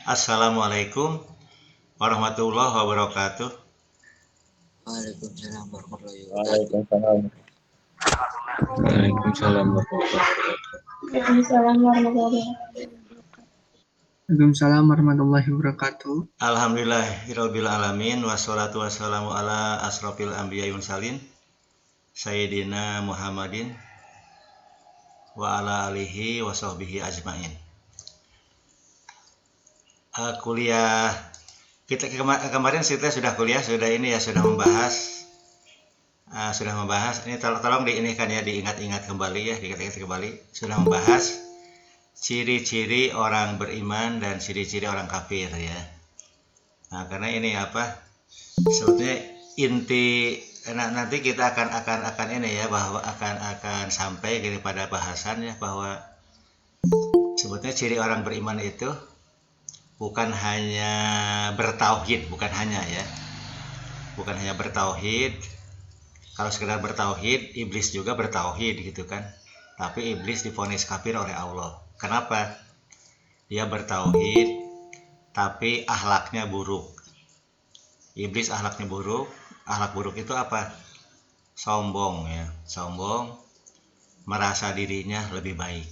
Assalamualaikum warahmatullahi wabarakatuh. Waalaikumsalam warahmatullahi wabarakatuh. Waalaikumsalam. Waalaikumsalam warahmatullahi wabarakatuh. Waalaikumsalam warahmatullahi wabarakatuh. Waalaikumsalam warahmatullahi wabarakatuh. Alhamdulillahirabbil alamin wassalatu wassalamu ala asrofil anbiya'i wal mursalin sayyidina Muhammadin wa ala alihi wa sahbihi ajmain. Kuliah kita kemarin kita sudah kuliah, sudah membahas ini tolong diingat-ingat kembali ya, diingat-ingat kembali, sudah membahas ciri-ciri orang beriman dan ciri-ciri orang kafir ya. Nah, karena ini sebetulnya inti nanti kita akan ini ya, bahwa akan sampai kepada bahasannya bahwa sebetulnya ciri orang beriman itu bukan hanya bertauhid, bukan hanya bertauhid. Kalau sekedar bertauhid, iblis juga bertauhid gitu kan. Tapi iblis divonis kafir oleh Allah. Kenapa? Dia bertauhid tapi akhlaknya buruk. Iblis akhlaknya buruk. Akhlak buruk itu apa? Sombong ya, sombong, merasa dirinya lebih baik.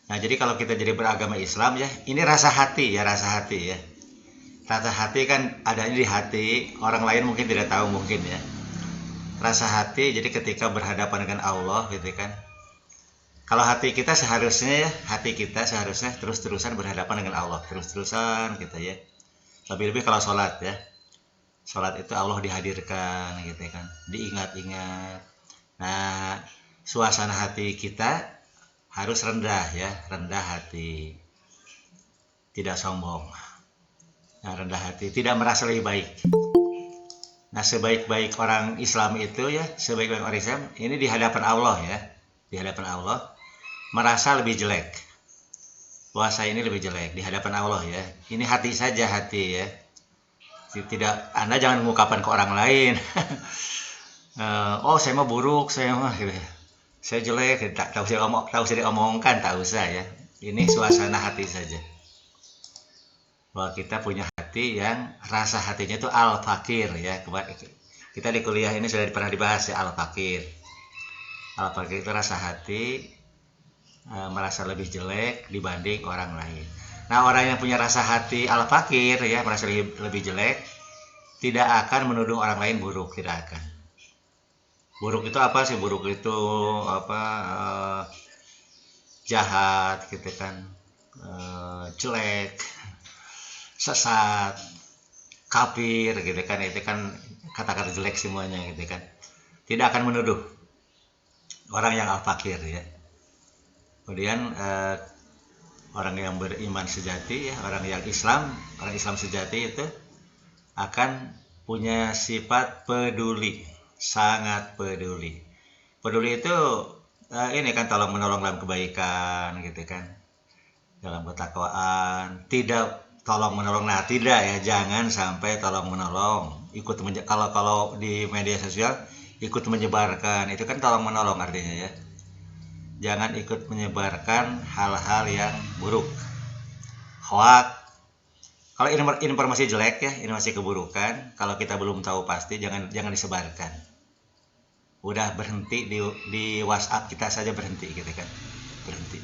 Nah, jadi kalau kita jadi beragama Islam ya, ini rasa hati ya. Rasa hati kan adanya di hati, orang lain mungkin tidak tahu mungkin ya. Rasa hati, jadi ketika berhadapan dengan Allah gitu kan. Kalau hati kita seharusnya terus-terusan berhadapan dengan Allah, terus-terusan gitu ya. Lebih-lebih kalau sholat ya. Sholat itu Allah dihadirkan gitu kan, diingat-ingat. Nah, suasana hati kita harus rendah ya, rendah hati. Tidak sombong. Nah, rendah hati, tidak merasa lebih baik. Nah, sebaik-baik orang Islam itu ya, sebaik-baik orang Islam ini di hadapan Allah ya, di hadapan Allah merasa lebih jelek. Puasa ini lebih jelek di hadapan Allah ya. Ini hati saja, hati ya. Tidak, Anda jangan mengungkapkan ke orang lain. Oh, saya mah buruk, saya jelek, tak usah diomongkan, tak usah ya. Ini suasana hati saja. Bahwa kita punya hati yang rasa hatinya itu al-fakir ya. Kita di kuliah ini sudah pernah dibahas ya, al-fakir. Al-fakir itu rasa hati merasa lebih jelek dibanding orang lain. Nah, orang yang punya rasa hati al-fakir ya, merasa lebih jelek, tidak akan menuduh orang lain buruk, tidak akan. Buruk itu apa sih? Buruk itu jahat gitu kan, jelek, sesat, kafir gitu kan. Itu kan kata-kata jelek semuanya gitu kan. Tidak akan menuduh orang yang al-fakir ya. Kemudian orang yang beriman sejati ya, orang Islam sejati itu akan punya sifat peduli, sangat peduli. Peduli itu ini kan tolong menolong dalam kebaikan gitu kan, dalam ketakwaan. Tidak tolong menolong, nah tidak ya, jangan sampai tolong menolong, kalau di media sosial ikut menyebarkan, itu kan tolong menolong artinya ya. Jangan ikut menyebarkan hal-hal yang buruk, hoak. Kalau informasi jelek ya, informasi keburukan, kalau kita belum tahu pasti, jangan disebarkan. Udah berhenti di WhatsApp kita saja, berhenti gitu kan, berhenti.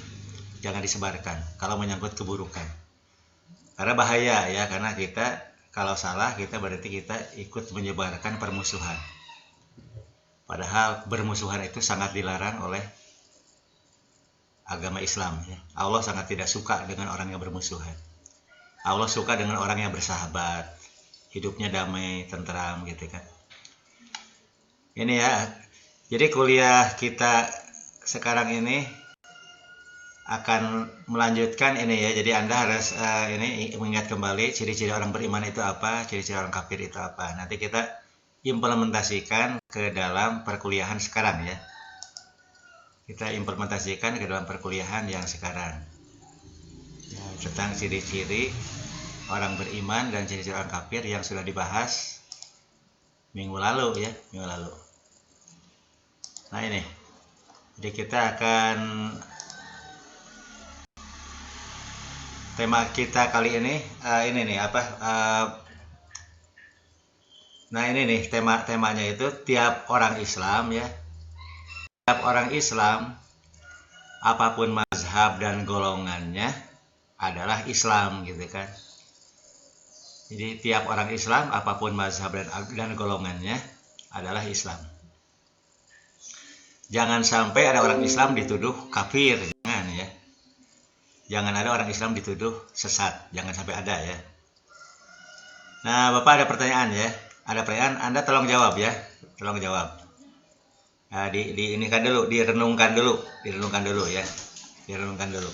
Jangan disebarkan kalau menyangkut keburukan. Karena bahaya ya, karena kita kalau salah kita berarti kita ikut menyebarkan permusuhan. Padahal bermusuhan itu sangat dilarang oleh agama Islam ya. Allah sangat tidak suka dengan orang yang bermusuhan. Allah suka dengan orang yang bersahabat, hidupnya damai, tentram gitu kan. Ini ya. Jadi kuliah kita sekarang ini akan melanjutkan ini ya. Jadi Anda harus ini mengingat kembali ciri-ciri orang beriman itu apa, ciri-ciri orang kafir itu apa. Nanti kita implementasikan ke dalam perkuliahan sekarang ya. Kita implementasikan ke dalam perkuliahan yang sekarang ya, tentang ciri-ciri orang beriman dan ciri-ciri orang kafir yang sudah dibahas minggu lalu ya, minggu lalu. Nah ini, jadi kita akan tema kita kali ini ini nih apa? Nah ini nih temanya itu tiap orang Islam ya. Tiap orang Islam apapun mazhab dan golongannya adalah Islam gitu kan. Jadi tiap orang Islam apapun mazhab dan golongannya adalah Islam. Jangan sampai ada orang Islam dituduh kafir, jangan ya. Jangan ada orang Islam dituduh sesat, jangan sampai ada ya. Nah, Bapak ada pertanyaan ya. Ada pertanyaan, Anda tolong jawab ya. Tolong jawab. Nah, direnungkan dulu ya. Direnungkan dulu.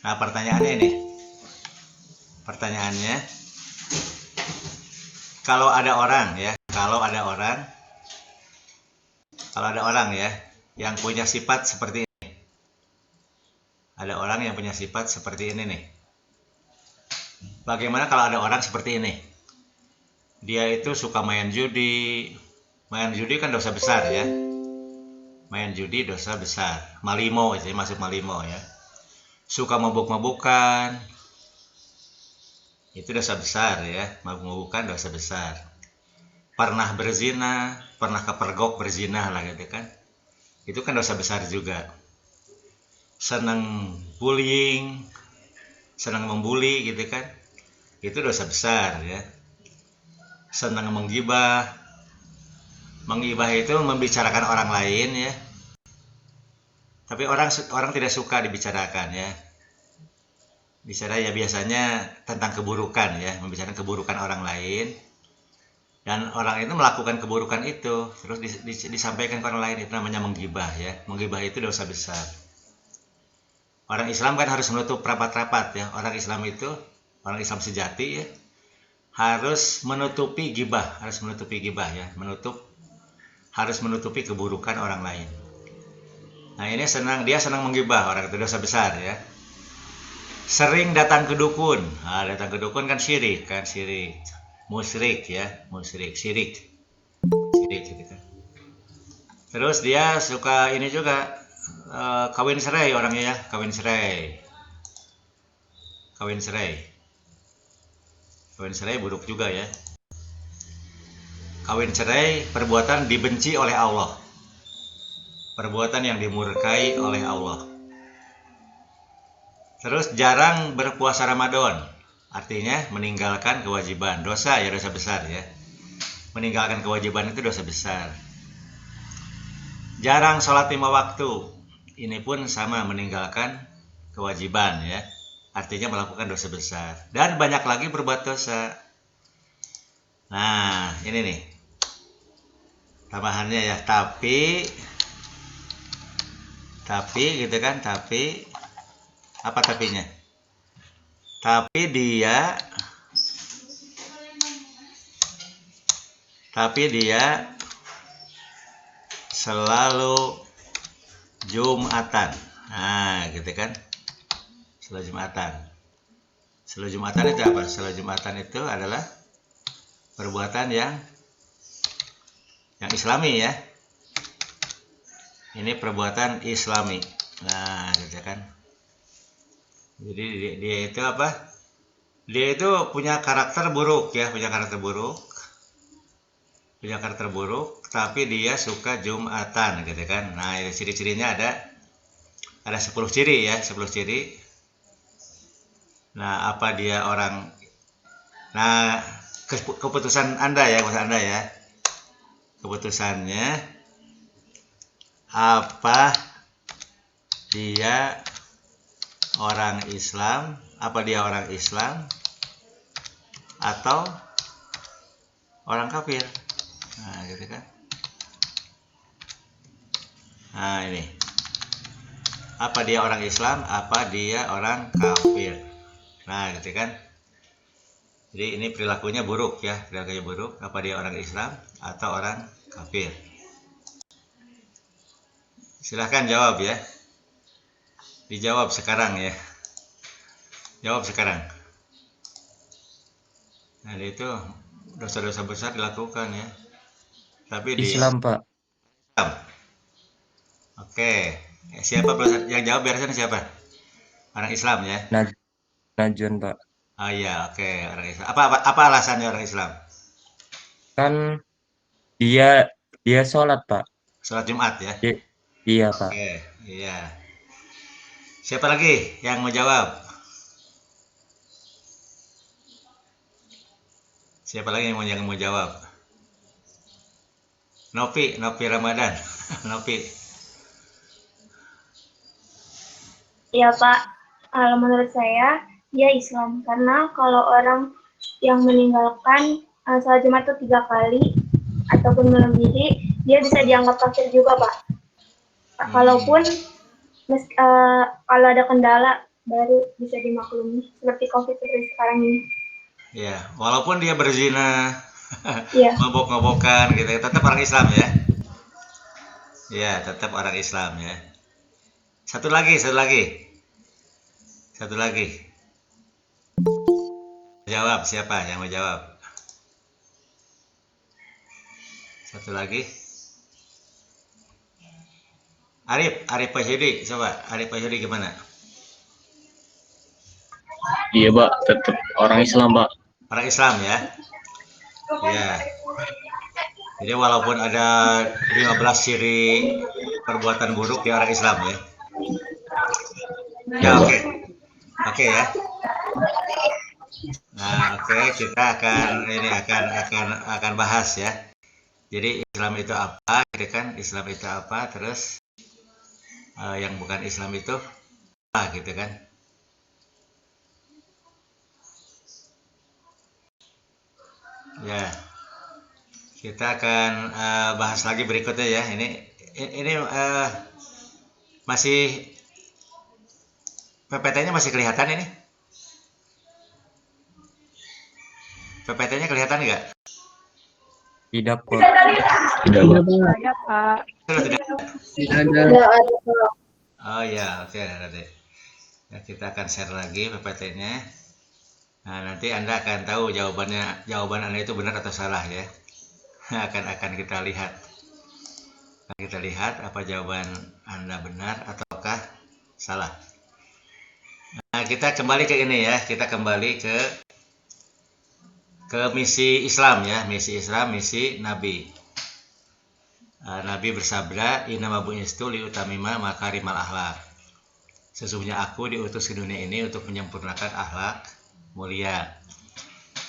Nah, pertanyaannya ini. Pertanyaannya, kalau ada orang ya yang punya sifat seperti ini. Ada orang yang punya sifat seperti ini nih. Bagaimana kalau ada orang seperti ini? Dia itu suka main judi. Main judi kan dosa besar ya. Main judi dosa besar. Malimo itu masuk malimo ya. Suka mabuk-mabukan. Itu dosa besar ya. Mabuk-mabukan dosa besar. Pernah berzina, pernah kepergok berzina lah gitu kan. Itu kan dosa besar juga. Senang bullying, senang membuli gitu kan. Itu dosa besar ya. Senang menggibah. Menggibah itu membicarakan orang lain ya. Tapi orang tidak suka dibicarakan ya. Bicara ya biasanya tentang keburukan ya, membicarakan keburukan orang lain. Dan orang itu melakukan keburukan itu terus disampaikan ke orang lain, itu namanya menggibah ya. Menggibah itu dosa besar. Orang Islam kan harus menutup rapat-rapat ya. Orang Islam sejati ya, harus menutupi gibah ya, harus menutupi keburukan orang lain. Nah, ini dia senang menggibah, orang itu dosa besar ya. Sering datang ke dukun. Nah, datang ke dukun kan syirik. Musyrik syirik gitu kan. Terus dia suka ini juga kawin cerai orangnya ya, kawin cerai buruk juga ya. Kawin cerai perbuatan dibenci oleh Allah, perbuatan yang dimurkai oleh Allah. Terus jarang berpuasa Ramadan, artinya meninggalkan kewajiban, dosa besar ya. Meninggalkan kewajiban itu dosa besar. Jarang sholat 5 waktu, ini pun sama meninggalkan kewajiban ya. Artinya melakukan dosa besar. Dan banyak lagi berbuat dosa. Nah, ini nih tambahannya ya. Tapi gitu kan, apa tapinya? Tapi dia selalu Jumatan. Nah, gitu kan? Selalu Jumatan. Selalu Jumatan itu apa? Selalu Jumatan itu adalah perbuatan yang Islami ya. Ini perbuatan Islami. Nah, gitu kan? Jadi dia itu apa? Dia itu punya karakter buruk ya, punya karakter buruk, tapi dia suka Jumatan gitu kan. Nah, ciri-cirinya ada 10 ciri ya, 10 ciri. Nah, apa dia orang, nah keputusan Anda ya, keputusannya apa dia orang Islam, atau orang kafir. Nah, gitu kan. Nah, ini. Apa dia orang Islam, apa dia orang kafir. Nah, gitu kan. Jadi ini perilakunya buruk ya, apa dia orang Islam atau orang kafir. Silahkan jawab ya. Dijawab sekarang ya. Jawab sekarang. Nah, itu dosa-dosa besar dilakukan ya. Tapi Islam, Pak. Islam. Oke. Siapa yang jawab biasanya siapa? Orang Islam ya. Najun, Pak. Oh iya, oke, orang Islam. Apa alasannya orang Islam? Kan dia dia sholat, Pak. Sholat Jumat ya? Dia- iya, Pak. Oke, iya. Siapa lagi yang mau jawab? Siapa lagi yang mau jawab? Nopi Ramadan. Nopi. Ya Pak, kalau menurut saya dia Islam karena kalau orang yang meninggalkan sholat Jumat itu 3 kali ataupun melebihi, dia bisa dianggap kafir juga Pak. Kalaupun kalau ada kendala baru bisa dimaklumi seperti COVID seperti sekarang ini. Ya, walaupun dia berzina, Iya. mabok-mabokan gitu, tetap orang Islam ya. Ya, tetap orang Islam ya. Satu lagi. Jawab siapa yang mau jawab? Satu lagi. Arif Pahyudi, coba Arif Pahyudi gimana? Iya, Pak, tetap orang Islam, Pak. Orang Islam ya. Ya. Jadi walaupun ada 15 ciri perbuatan buruk dia orang Islam ya. Ya oke. Oke ya. Nah, oke, kita akan bahas ya. Jadi Islam itu apa? Gitu kan? Islam itu apa? Terus yang bukan Islam itu apa gitu kan? Ya. Kita akan bahas lagi berikutnya ya. Ini masih PPT-nya masih kelihatan ini? PPT-nya kelihatan nggak? Tidak, Pak. Tidak, Pak. Ada, Pak. Sudah tidak? Tidak ada. Tidak ada Pak. Oh ya, oke nanti. Ya, kita akan share lagi PPT-nya. Nah, nanti Anda akan tahu jawaban Anda itu benar atau salah ya. akan kita lihat. Kita lihat apa jawaban Anda benar ataukah salah. Nah, kita kembali ke ini ya. Kita kembali ke misi Islam ya, misi Islam, misi Nabi. Nabi bersabda, "Innama bu'istu liutamima makarimal akhlak." Sesungguhnya aku diutus ke dunia ini untuk menyempurnakan akhlak mulia.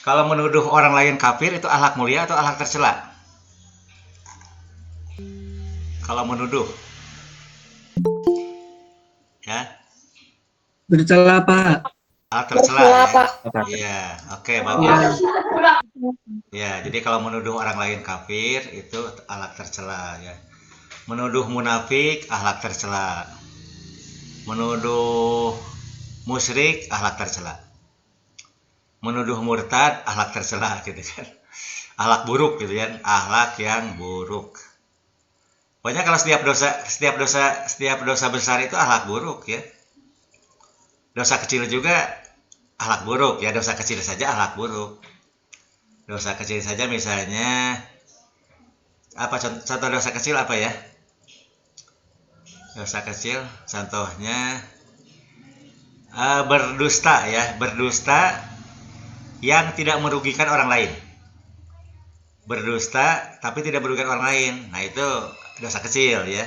Kalau menuduh orang lain kafir itu akhlak mulia atau akhlak tercela? Kalau menuduh, ya, Bercela, Pak. akhlak tercela. Tercela, Ya? Pak. Iya, oke, Iya. bagus. Ya, jadi kalau menuduh orang lain kafir itu akhlak tercela ya. Menuduh munafik akhlak tercela. Menuduh musyrik akhlak tercela. Menuduh murtad akhlak tercela gitu kan. Akhlak buruk gitu kan, akhlak yang buruk. Pokoknya kalau setiap dosa besar itu akhlak buruk ya. Dosa kecil juga akhlak buruk ya, dosa kecil saja akhlak buruk. Dosa kecil saja misalnya apa contoh dosa kecil apa ya? Dosa kecil contohnya berdusta ya, berdusta yang tidak merugikan orang lain. Berdusta tapi tidak merugikan orang lain. Nah, itu dosa kecil ya.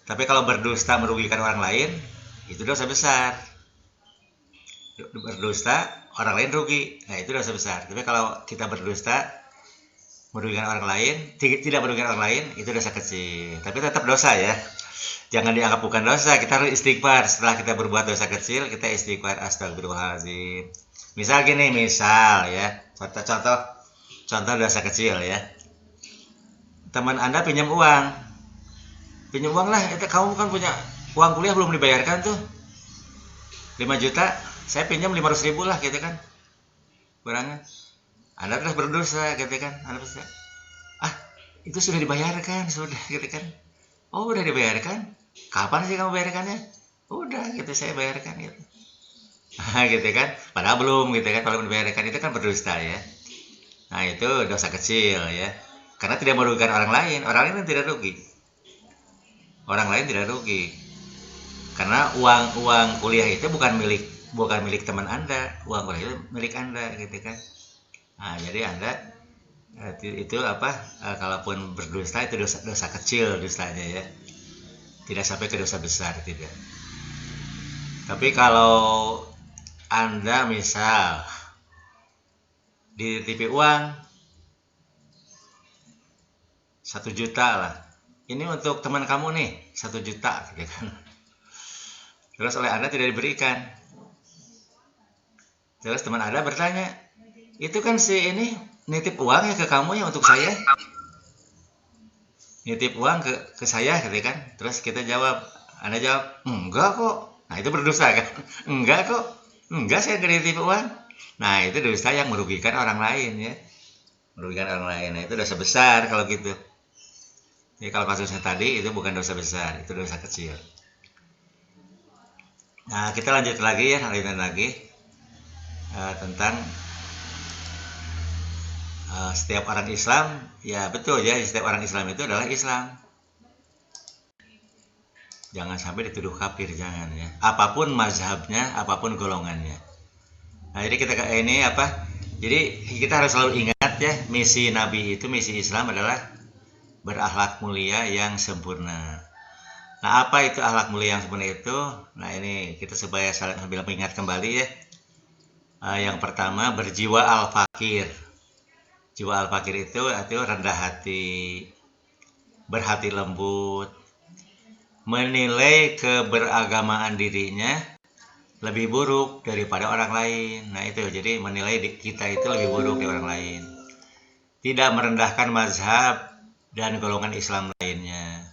Tapi kalau berdusta merugikan orang lain, itu dosa besar. Berdusta orang lain rugi. Nah, itu dosa besar. Tapi kalau kita berdusta merugikan orang lain, tidak merugikan orang lain, itu dosa kecil. Tapi tetap dosa ya. Jangan dianggap bukan dosa. Kita harus istighfar. Setelah kita berbuat dosa kecil, kita istighfar, astagfirullahaladzim. Misal gini, ya. Contoh dosa kecil ya. Teman Anda pinjam uang. Pinjam uang lah, itu kamu kan punya uang kuliah belum dibayarkan tuh. 5 juta, saya pinjam 500.000 lah gitu kan. Kurangnya. Anda terus berdosa gitu kan. Anda berdosa. Itu sudah dibayarkan, sudah gitu kan. Oh, udah dibayarkan? Kapan sih kamu bayarkannya? Udah gitu saya bayarkan gitu. Gitu kan. Padahal belum gitu kan. Kalau dibayarkan itu kan berdusta ya. Nah, itu dosa kecil ya. Karena tidak merugikan orang lain. Orang lain tidak rugi. Orang lain tidak rugi. Karena uang kuliah itu bukan milik bukan milik teman Anda, uang itu milik Anda gitu kan. Nah, jadi Anda itu kalaupun berdusta itu dosa kecil dustanya ya. Tidak sampai ke dosa besar, tidak. Tapi kalau Anda misal dititipi uang 1 juta lah, ini untuk teman kamu nih 1 juta gitu kan. Terus oleh Anda tidak diberikan. Terus teman Anda bertanya, itu kan si ini nitip uang ya ke kamu ya untuk saya, nitip uang ke saya gitu kan. Terus Anda jawab enggak kok. Nah itu berdosa kan. Enggak kok, enggak, saya nggak nitip uang. Nah itu dosa yang merugikan orang lain ya, merugikan orang lain. Nah itu dosa besar kalau gitu. Jadi kalau kasusnya tadi itu bukan dosa besar, itu dosa kecil. Nah kita lanjut lagi ya, tentang setiap orang Islam, ya betul ya, setiap orang Islam itu adalah Islam. Jangan sampai dituduh kafir, jangan ya. Apapun mazhabnya, apapun golongannya. Nah jadi jadi kita harus selalu ingat ya, misi Nabi itu, misi Islam adalah berakhlak mulia yang sempurna. Nah apa itu akhlak mulia yang sempurna itu? Nah ini kita supaya sambil mengingat kembali ya. Yang pertama, berjiwa al-fakir. Jiwa al-fakir itu rendah hati, berhati lembut, menilai keberagamaan dirinya lebih buruk daripada orang lain. Nah itu, jadi menilai kita itu lebih buruk dari orang lain. Tidak merendahkan mazhab dan golongan Islam lainnya.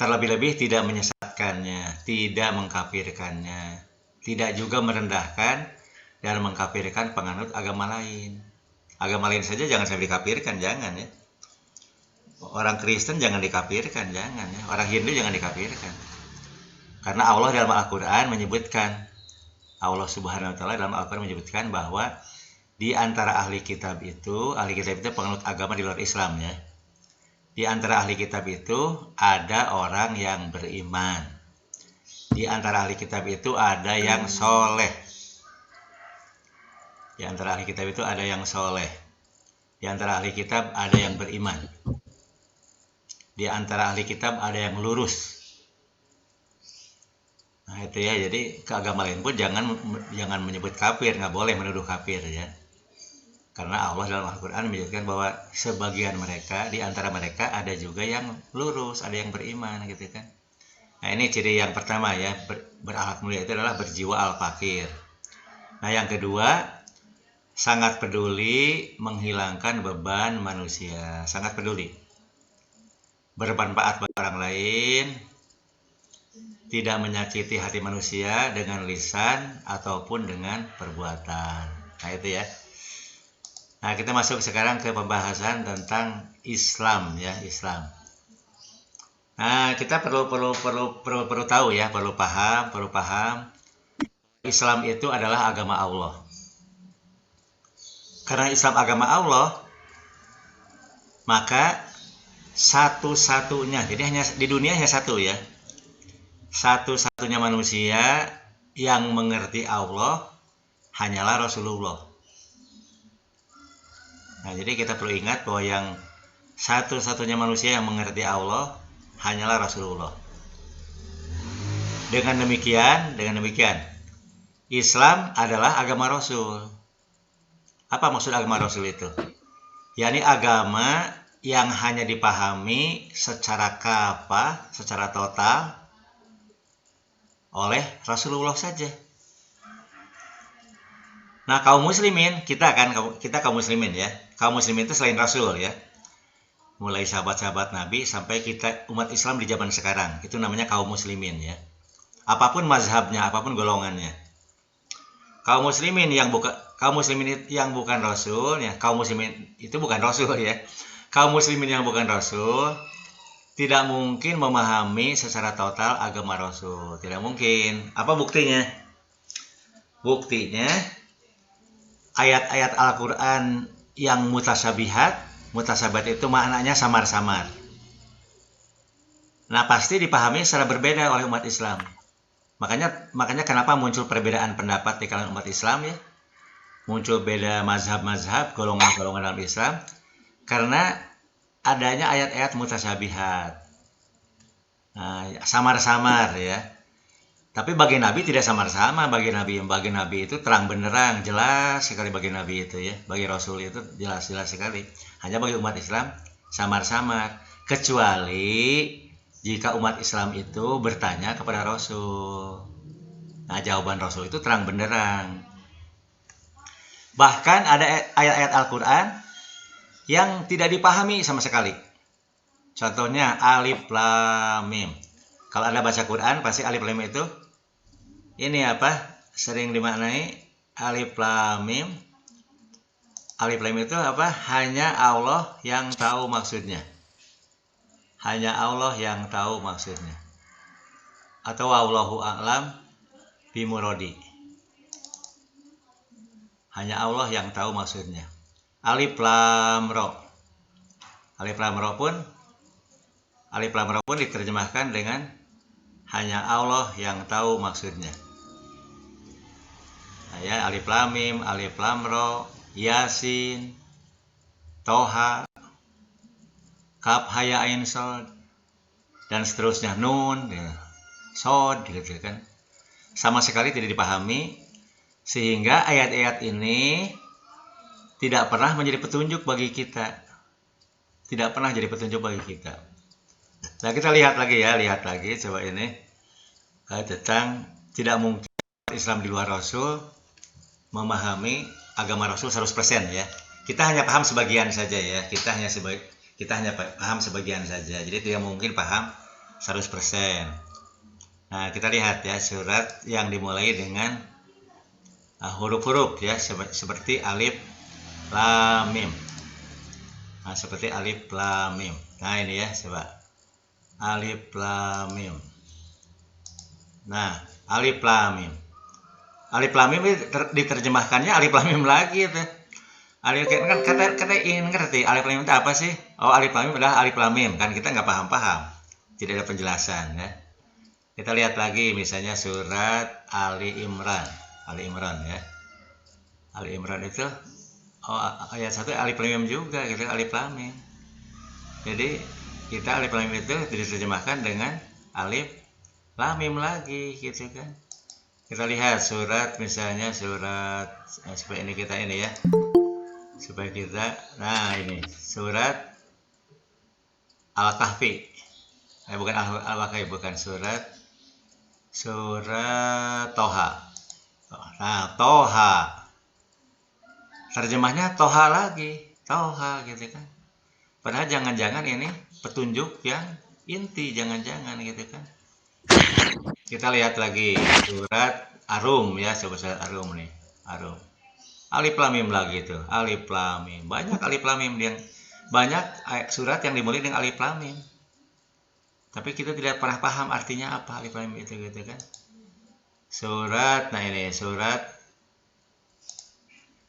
Terlebih-lebih tidak menyesatkannya, tidak mengkafirkannya, tidak juga merendahkan dan mengkafirkan penganut agama lain. Agama lain saja jangan sampai dikafirkan, jangan ya. Orang Kristen jangan dikafirkan, jangan ya. Orang Hindu jangan dikafirkan. Karena Allah dalam Al-Quran menyebutkan, Allah Subhanahu wa Ta'ala dalam Al-Quran menyebutkan bahwa di antara ahli kitab itu penganut agama di luar Islam ya. Di antara ahli kitab itu ada orang yang beriman. Di antara ahli kitab itu ada yang soleh. Di antara ahli kitab itu ada yang soleh. Di antara ahli kitab ada yang beriman. Di antara ahli kitab ada yang lurus. Nah itu ya, jadi ke agama lain pun jangan menyebut kafir, nggak boleh menuduh kafir ya. Karena Allah dalam Al-Quran menyebutkan bahwa sebagian mereka, di antara mereka ada juga yang lurus, ada yang beriman gitu kan. Nah ini ciri yang pertama ya, berakhlak mulia itu adalah berjiwa al-fakir. Nah yang kedua, sangat peduli menghilangkan beban manusia, sangat peduli. Bermanfaat bagi orang lain, tidak menyakiti hati manusia dengan lisan ataupun dengan perbuatan. Nah itu ya. Nah kita masuk sekarang ke pembahasan tentang Islam ya, Islam. Nah kita perlu tahu ya, perlu paham. Islam itu adalah agama Allah. Karena Islam agama Allah, maka satu-satunya, jadi hanya di dunia hanya satu ya, satu-satunya manusia yang mengerti Allah hanyalah Rasulullah. Nah jadi kita perlu ingat bahwa yang satu-satunya manusia yang mengerti Allah hanyalah Rasulullah. Dengan demikian, Islam adalah agama Rasul. Apa maksud agama Rasul itu? yakni agama yang hanya dipahami secara secara total oleh Rasulullah saja. Nah, kaum muslimin, kita kaum muslimin ya. Kaum muslimin itu selain Rasul ya. Mulai sahabat-sahabat Nabi sampai kita umat Islam di zaman sekarang. Itu namanya kaum muslimin ya. Apapun mazhabnya, apapun golongannya. Kaum muslimin yang bukan Rasul ya, kaum muslimin itu bukan Rasul ya. Kaum muslimin yang bukan Rasul tidak mungkin memahami secara total agama Rasul. Tidak mungkin. Apa buktinya? Buktinya ayat-ayat Al-Quran yang mutasabihat itu maknanya samar-samar. Nah, pasti dipahami secara berbeda oleh umat Islam. Makanya kenapa muncul perbedaan pendapat di kalangan umat Islam ya? Muncul beda mazhab-mazhab, golongan-golongan dalam Islam karena adanya ayat-ayat mutasyabihat. Nah, samar-samar ya. Tapi bagi Nabi tidak samar-samar, bagi Nabi itu terang benderang, jelas sekali bagi Nabi itu ya. Bagi Rasul itu jelas-jelas sekali. Hanya bagi umat Islam samar-samar. Kecuali jika umat Islam itu bertanya kepada Rasul. Nah, jawaban Rasul itu terang benderang. Bahkan ada ayat-ayat Al-Quran yang tidak dipahami sama sekali. Contohnya Alif Lam Mim. Kalau Anda baca Quran, pasti Alif Lam Mim itu ini apa? Sering dimaknai Alif Lam Mim. Alif Lam Mim itu apa? Hanya Allah yang tahu maksudnya. Hanya Allah yang tahu maksudnya. Atau wallahu a'lam bimurodi. Hanya Allah yang tahu maksudnya. Alif Lam Ra. Alif Lam Ra pun diterjemahkan dengan hanya Allah yang tahu maksudnya. Nah, ya, Alif Lam Mim, Alif Lam Ra, Yasin, Toha, Kaf Haya Ain Shad, dan seterusnya, Nun, ya, Shad, gitu kan. Sama sekali tidak dipahami, sehingga ayat-ayat ini tidak pernah menjadi petunjuk bagi kita. Tidak pernah jadi petunjuk bagi kita. Nah, kita lihat lagi coba ini tentang tidak mungkin Islam di luar Rasul memahami agama Rasul 100% ya. Kita hanya paham sebagian saja ya. Kita hanya paham sebagian saja. Jadi tidak mungkin paham 100%. Nah, kita lihat ya surat yang dimulai dengan huruf-huruf ya seperti Alif Lam Mim. Nah, seperti Alif Lam Mim. Nah, ini ya coba. Alif Lam Mim. Nah, Alif Lam Mim. Alif Lam Mim diterjemahkannya Alif Lam Mim lagi itu. Alif kan kata ingin ngerti Alif Lam Mim itu apa sih? Oh, Alif Lam Mim adalah Alif Lam Mim, kan kita nggak paham-paham. Tidak ada penjelasan ya. Kita lihat lagi misalnya surat Ali Imran. Ali Imran ya. Ali Imran itu ayat 1 Alif Lam Mim juga gitu, Alif Lam Mim. Jadi kita Alif Lam Mim itu diterjemahkan dengan Alif Lam Mim lagi gitu kan. Kita lihat surat misalnya surat supaya ini kita ini ya. Supaya kita, nah ini surat Al-Kahfi. Bukan Al-Kahfi, bukan surat Toha. Nah, Toha. Terjemahnya Toha lagi, Toha gitu kan. Padahal jangan-jangan ini petunjuk yang inti, jangan-jangan gitu kan. Kita lihat lagi surat Arum ya, coba surat Arum nih, Arum. Alif Lam Mim lagi tuh, Alif Lam Mim. Banyak Alif Lam Mim yang banyak surat yang dimulai dengan Alif Lam Mim. Tapi kita tidak pernah paham artinya apa Alif Lam Mim itu gitu kan. Surat, nah ini surat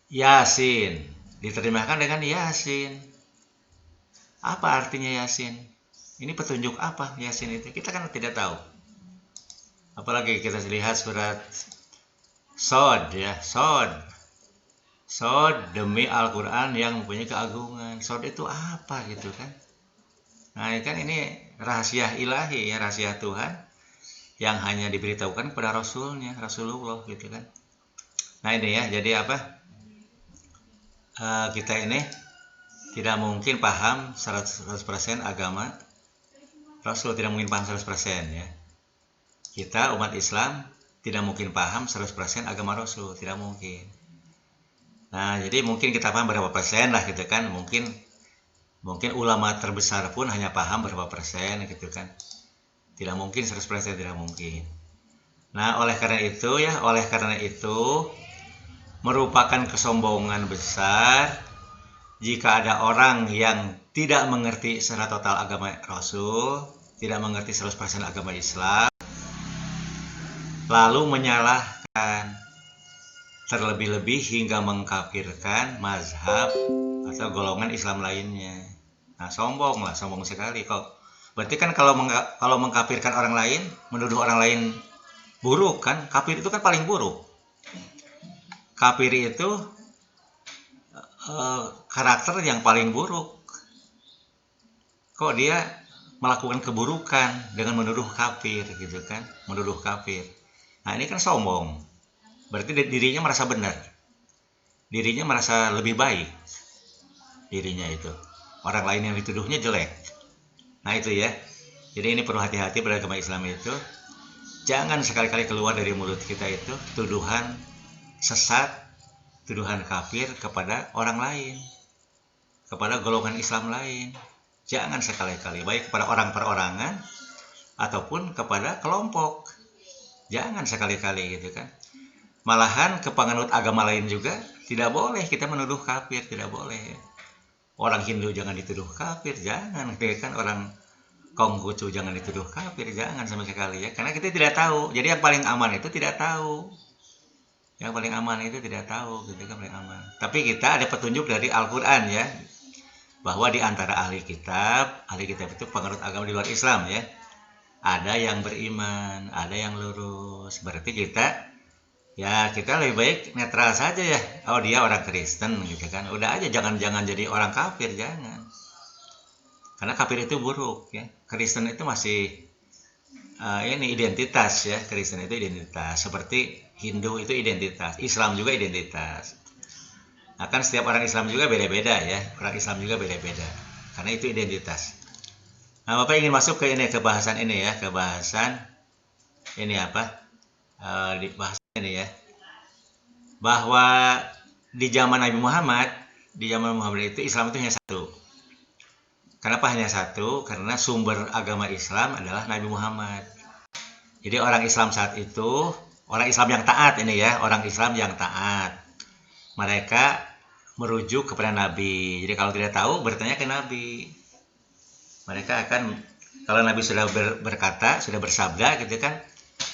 Yasin diterjemahkan dengan Yasin. Apa artinya Yasin? Ini petunjuk apa Yasin itu? Kita kan tidak tahu. Apalagi kita lihat surat Shad ya, Shad demi Al-Quran yang mempunyai keagungan. Shad itu apa gitu kan? Nah, kan ini rahasia ilahi ya, rahasia Tuhan yang hanya diberitahukan kepada Rasulnya, Rasulullah gitu kan. Nah ini ya, jadi apa? Kita ini tidak mungkin paham 100% agama Rasul, tidak mungkin paham 100% ya. Kita umat Islam tidak mungkin paham 100% agama Rasul, tidak mungkin. Nah, jadi mungkin kita paham berapa persen lah gitu kan. Mungkin ulama terbesar pun hanya paham berapa persen gitu kan. Tidak mungkin 100%, tidak mungkin. Nah, oleh karena itu merupakan kesombongan besar jika ada orang yang tidak mengerti secara total agama Rasul, tidak mengerti 100% agama Islam, lalu menyalahkan, terlebih-lebih hingga mengkafirkan mazhab atau golongan Islam lainnya. Nah, sombong sekali kok. Berarti kan kalau mengkafirkan orang lain, menuduh orang lain buruk kan, kafir itu kan paling buruk. Kafir itu karakter yang paling buruk. Kok dia melakukan keburukan dengan menuduh kafir gitu kan, menuduh kafir. Nah ini kan sombong, berarti dirinya merasa benar, dirinya merasa lebih baik, dirinya itu. Orang lain yang dituduhnya jelek. Nah itu ya, jadi ini perlu hati-hati pada agama Islam itu. Jangan sekali-kali keluar dari mulut kita itu tuduhan sesat, tuduhan kafir kepada orang lain, kepada golongan Islam lain. Jangan sekali-kali, baik kepada orang perorangan ataupun kepada kelompok. Jangan sekali-kali gitu kan. Malahan ke penganut agama lain juga tidak boleh kita menuduh kafir, tidak boleh. Orang Hindu jangan dituduh kafir, jangan. Kan orang Konghucu jangan dituduh kafir, jangan sama sekali ya. Karena kita tidak tahu. Jadi yang paling aman itu tidak tahu. Yang paling aman itu tidak tahu, gitu kan, paling aman. Tapi kita ada petunjuk dari Al-Qur'an ya. Bahwa di antara ahli kitab itu penganut agama di luar Islam ya. Ada yang beriman, ada yang lurus. Berarti kita lebih baik netral saja ya. Oh dia orang Kristen gitu kan. Udah aja, jangan jadi orang kafir, jangan. Karena kafir itu buruk ya. Kristen itu masih ini identitas ya. Kristen itu identitas. Seperti Hindu itu identitas, Islam juga identitas. Nah kan setiap orang Islam juga beda-beda ya. Orang Islam juga beda-beda. Karena itu identitas. Nah Bapak ingin masuk ke bahasan ini ya. Ke bahasan ini apa? Di bahasan ini ya. Bahwa di zaman Nabi Muhammad itu Islam itu hanya satu. Kenapa hanya satu? Karena sumber agama Islam adalah Nabi Muhammad. Jadi orang Islam saat itu, orang Islam yang taat ini ya, orang Islam yang taat. Mereka merujuk kepada Nabi. Jadi kalau tidak tahu, bertanya ke Nabi. Mereka akan, kalau Nabi sudah berkata, sudah bersabda gitu kan,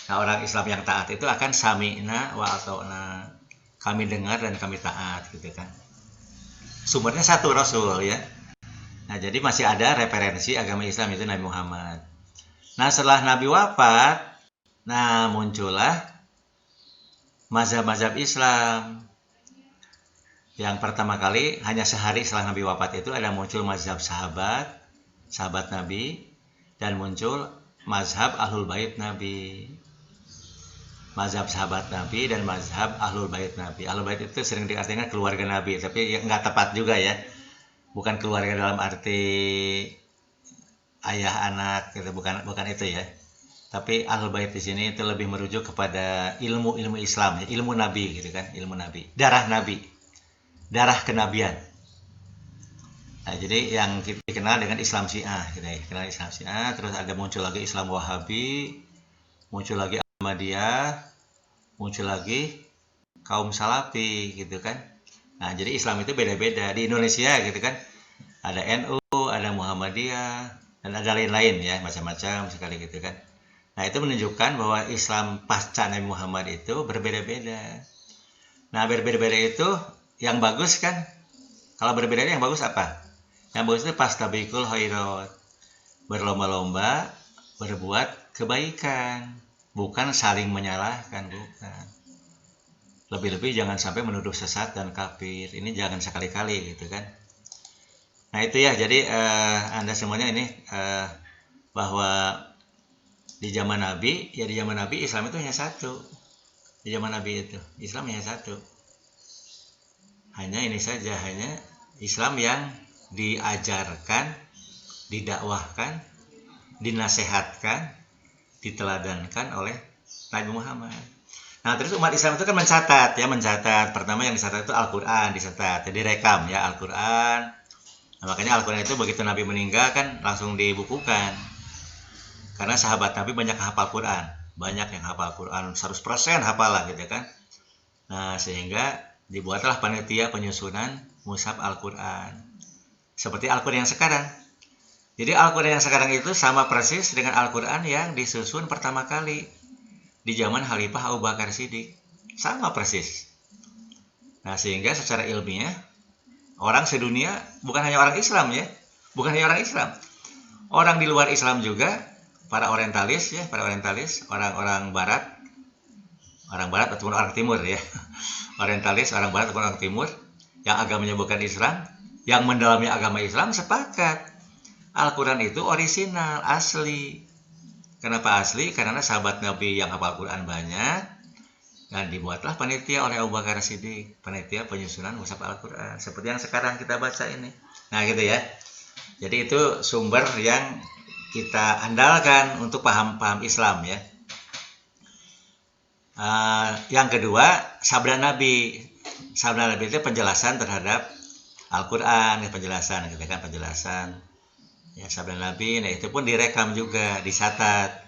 nah orang Islam yang taat itu akan sami'na wa ata'na. Kami dengar dan kami taat gitu kan. Sumbernya satu, Rasul ya. Nah jadi masih ada referensi agama Islam itu Nabi Muhammad. Nah setelah Nabi wafat, nah muncullah mazhab-mazhab Islam. Yang pertama kali hanya sehari setelah Nabi wafat itu ada muncul mazhab sahabat Nabi, dan muncul mazhab Ahlul Bait Nabi. Mazhab sahabat Nabi dan mazhab Ahlul Bait Nabi. Ahlul Bait itu sering diartikan keluarga Nabi, tapi nggak tepat juga ya. Bukan keluarga dalam arti ayah anak gitu, bukan itu ya. Tapi Ahlul Bait di sini itu lebih merujuk kepada ilmu Islam ya, ilmu Nabi gitu kan, ilmu Nabi, darah Nabi, darah kenabian. Nah, jadi yang kita kenal dengan Islam Syiah gitu ya, kenal Islam Syiah, terus ada muncul lagi Islam Wahabi, muncul lagi Ahmadiyah, muncul lagi kaum Salafi gitu kan. Nah, jadi Islam itu beda-beda di Indonesia gitu kan. Ada NU, ada Muhammadiyah, dan ada lain-lain ya, macam-macam sekali gitu kan. Nah, itu menunjukkan bahwa Islam pasca Nabi Muhammad itu berbeda-beda. Nah, berbeda-beda itu yang bagus kan? Kalau berbeda yang bagus apa? Yang bagus itu fastabiqul khairat. Berlomba-lomba berbuat kebaikan, bukan saling menyalahkan, bukan. Lebih-lebih jangan sampai menuduh sesat dan kafir. Ini jangan sekali-kali gitu kan. Nah itu ya, jadi Anda semuanya ini bahwa di zaman Nabi Islam itu hanya satu. Di zaman Nabi itu Islam hanya satu. Hanya ini saja, hanya Islam yang diajarkan, didakwahkan, dinasehatkan, diteladankan oleh Nabi Muhammad. Nah terus umat Islam itu kan mencatat. Pertama yang dicatat itu Al-Quran, jadi rekam ya Al-Quran. Nah, makanya Al-Quran itu begitu Nabi meninggal kan langsung dibukukan. Karena sahabat Nabi banyak hafal Quran, banyak yang hafal Quran, 100% hafal lah gitu kan. Nah sehingga dibuatlah panitia penyusunan mushaf Al-Quran. Seperti Al-Quran yang sekarang. Jadi Al-Quran yang sekarang itu sama persis dengan Al-Quran yang disusun pertama kali di zaman Khalifah Abu Bakar Siddiq, sama persis. Nah sehingga secara ilmiah orang sedunia, bukan hanya orang Islam ya, orang di luar Islam juga, para orientalis, orang-orang Barat, orang barat ataupun orang timur ya. Orientalis, orang barat ataupun orang timur yang agamanya bukan Islam, yang mendalami agama Islam sepakat Al-Quran itu orisinal, asli. Kenapa asli? Karena sahabat Nabi yang hafal Al-Quran banyak, dan dibuatlah panitia oleh Abu Bakar Siddiq, panitia penyusunan mushaf Al-Quran, seperti yang sekarang kita baca ini. Nah gitu ya. Jadi itu sumber yang kita andalkan untuk paham-paham Islam ya. Yang kedua, sabda Nabi. Sabda Nabi itu penjelasan terhadap Al-Quran, penjelasan, gitu kan, penjelasan. Ya, sabda Nabi, nah itu pun direkam juga, dicatat.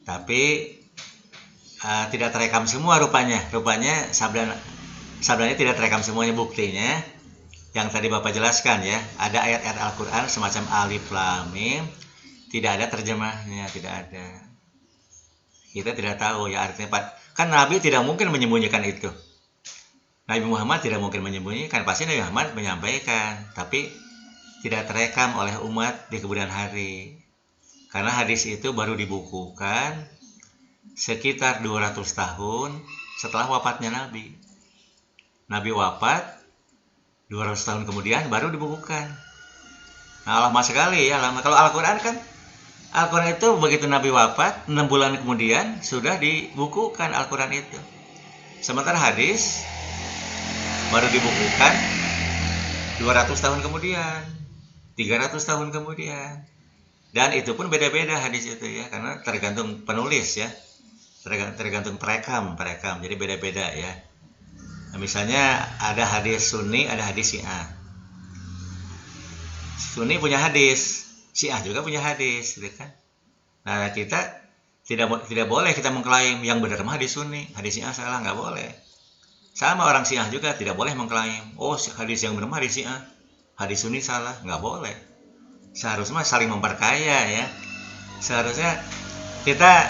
Tapi tidak terekam semua rupanya. Rupanya sabdanya tidak terekam semuanya, buktinya. Yang tadi Bapak jelaskan ya, ada ayat-ayat Al-Quran semacam Alif Lam Mim, tidak ada terjemahnya, tidak ada. Kita tidak tahu ya artinya, Pak. Kan Nabi tidak mungkin menyembunyikan itu. Nabi Muhammad tidak mungkin menyembunyikan, pasti Nabi Muhammad menyampaikan, tapi tidak terekam oleh umat di kemudian hari. Karena hadis itu baru dibukukan sekitar 200 tahun setelah wafatnya Nabi. Nabi wafat 200 tahun kemudian baru dibukukan. Nah, lama sekali ya, lama. Kalau Al-Quran kan, Al-Quran itu begitu Nabi wafat, 6 bulan kemudian sudah dibukukan Al-Quran itu. Sementara hadis baru dibukukan 200 tahun kemudian, 300 tahun kemudian. Dan itu pun beda-beda hadis itu ya, karena tergantung penulis ya, tergantung perekam. Jadi beda-beda ya. Nah, misalnya ada hadis Sunni, ada hadis Syiah. Sunni punya hadis, Syiah juga punya hadis, gitu kan. Nah, kita tidak boleh kita mengklaim yang benar mah hadis Sunni, hadis Syiah salah, nggak boleh. Sama orang Syiah juga tidak boleh mengklaim, oh hadis yang benar mah hadis Syiah, hadis Sunni salah, nggak boleh. Seharusnya saling memperkaya ya. Seharusnya kita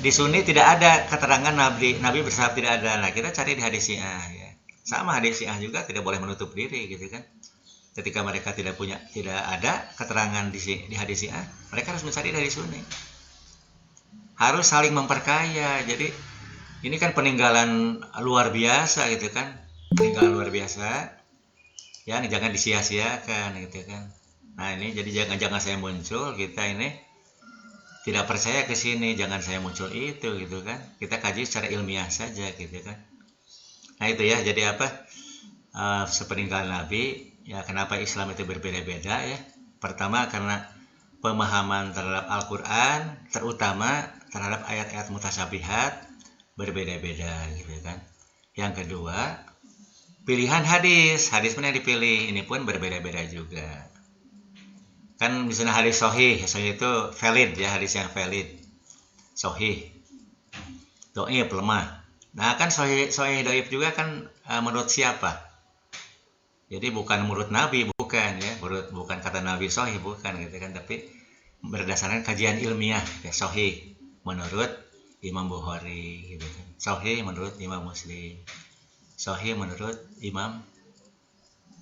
di Sunni tidak ada keterangan Nabi bersahabat, tidak ada. Nah, kita cari di hadis Syiah ya. Sama hadis Syiah juga tidak boleh menutup diri, gitu kan. Ketika mereka tidak ada keterangan di hadis Syiah, mereka harus mencari dari Sunni. Harus saling memperkaya. Jadi ini kan peninggalan luar biasa, gitu kan. Peninggalan luar biasa yang jangan disia-siakan, gitu kan. Nah, ini jadi jangan saya muncul, kita ini tidak percaya ke sini, jangan saya muncul itu, gitu kan. Kita kaji secara ilmiah saja, gitu kan. Nah, itu ya. Jadi apa? Sepeninggalan Nabi, ya kenapa Islam itu berbeda-beda ya? Pertama karena pemahaman terhadap Al-Quran, terutama terhadap ayat-ayat mutasyabihat, berbeda-beda, gitu kan. Yang kedua, pilihan hadis pun yang dipilih ini pun berbeda-beda juga. Kan misalnya hadis sahih itu valid ya, hadis yang valid, sahih, dhaif lemah. Nah, kan sahih dhaif juga kan menurut siapa? Jadi bukan menurut Nabi, bukan ya, bukan kata Nabi sahih, bukan, gitu kan, tapi berdasarkan kajian ilmiah ya, sahih menurut Imam Bukhari, gitu kan. Sahih menurut Imam Muslim, sahih menurut Imam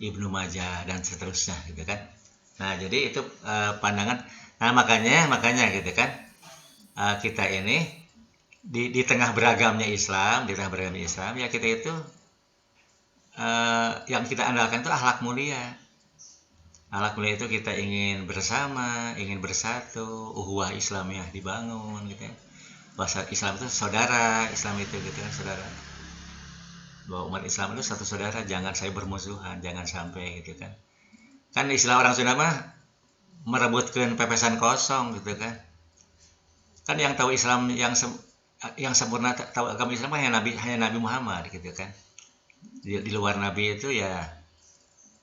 Ibnu Majah, dan seterusnya, gitu kan. Nah, jadi itu pandangan. Nah, makanya gitu kan, kita ini di tengah beragamnya Islam, ya kita itu yang kita andalkan itu akhlak mulia. Akhlak mulia itu kita ingin bersama, ingin bersatu, uhuwah Islamiyah dibangun, gitu ya. Bahasa Islam itu saudara, Islam itu, gitu kan, saudara. Bahwa umat Islam itu satu saudara, jangan saya bermusuhan, jangan sampai, gitu kan. Kan istilah orang Sunda mah merebutkan pepesan kosong, gitu kan. Kan yang tahu Islam yang sempurna, tahu agama Islam hanya Nabi Muhammad, gitu kan. Di luar Nabi itu ya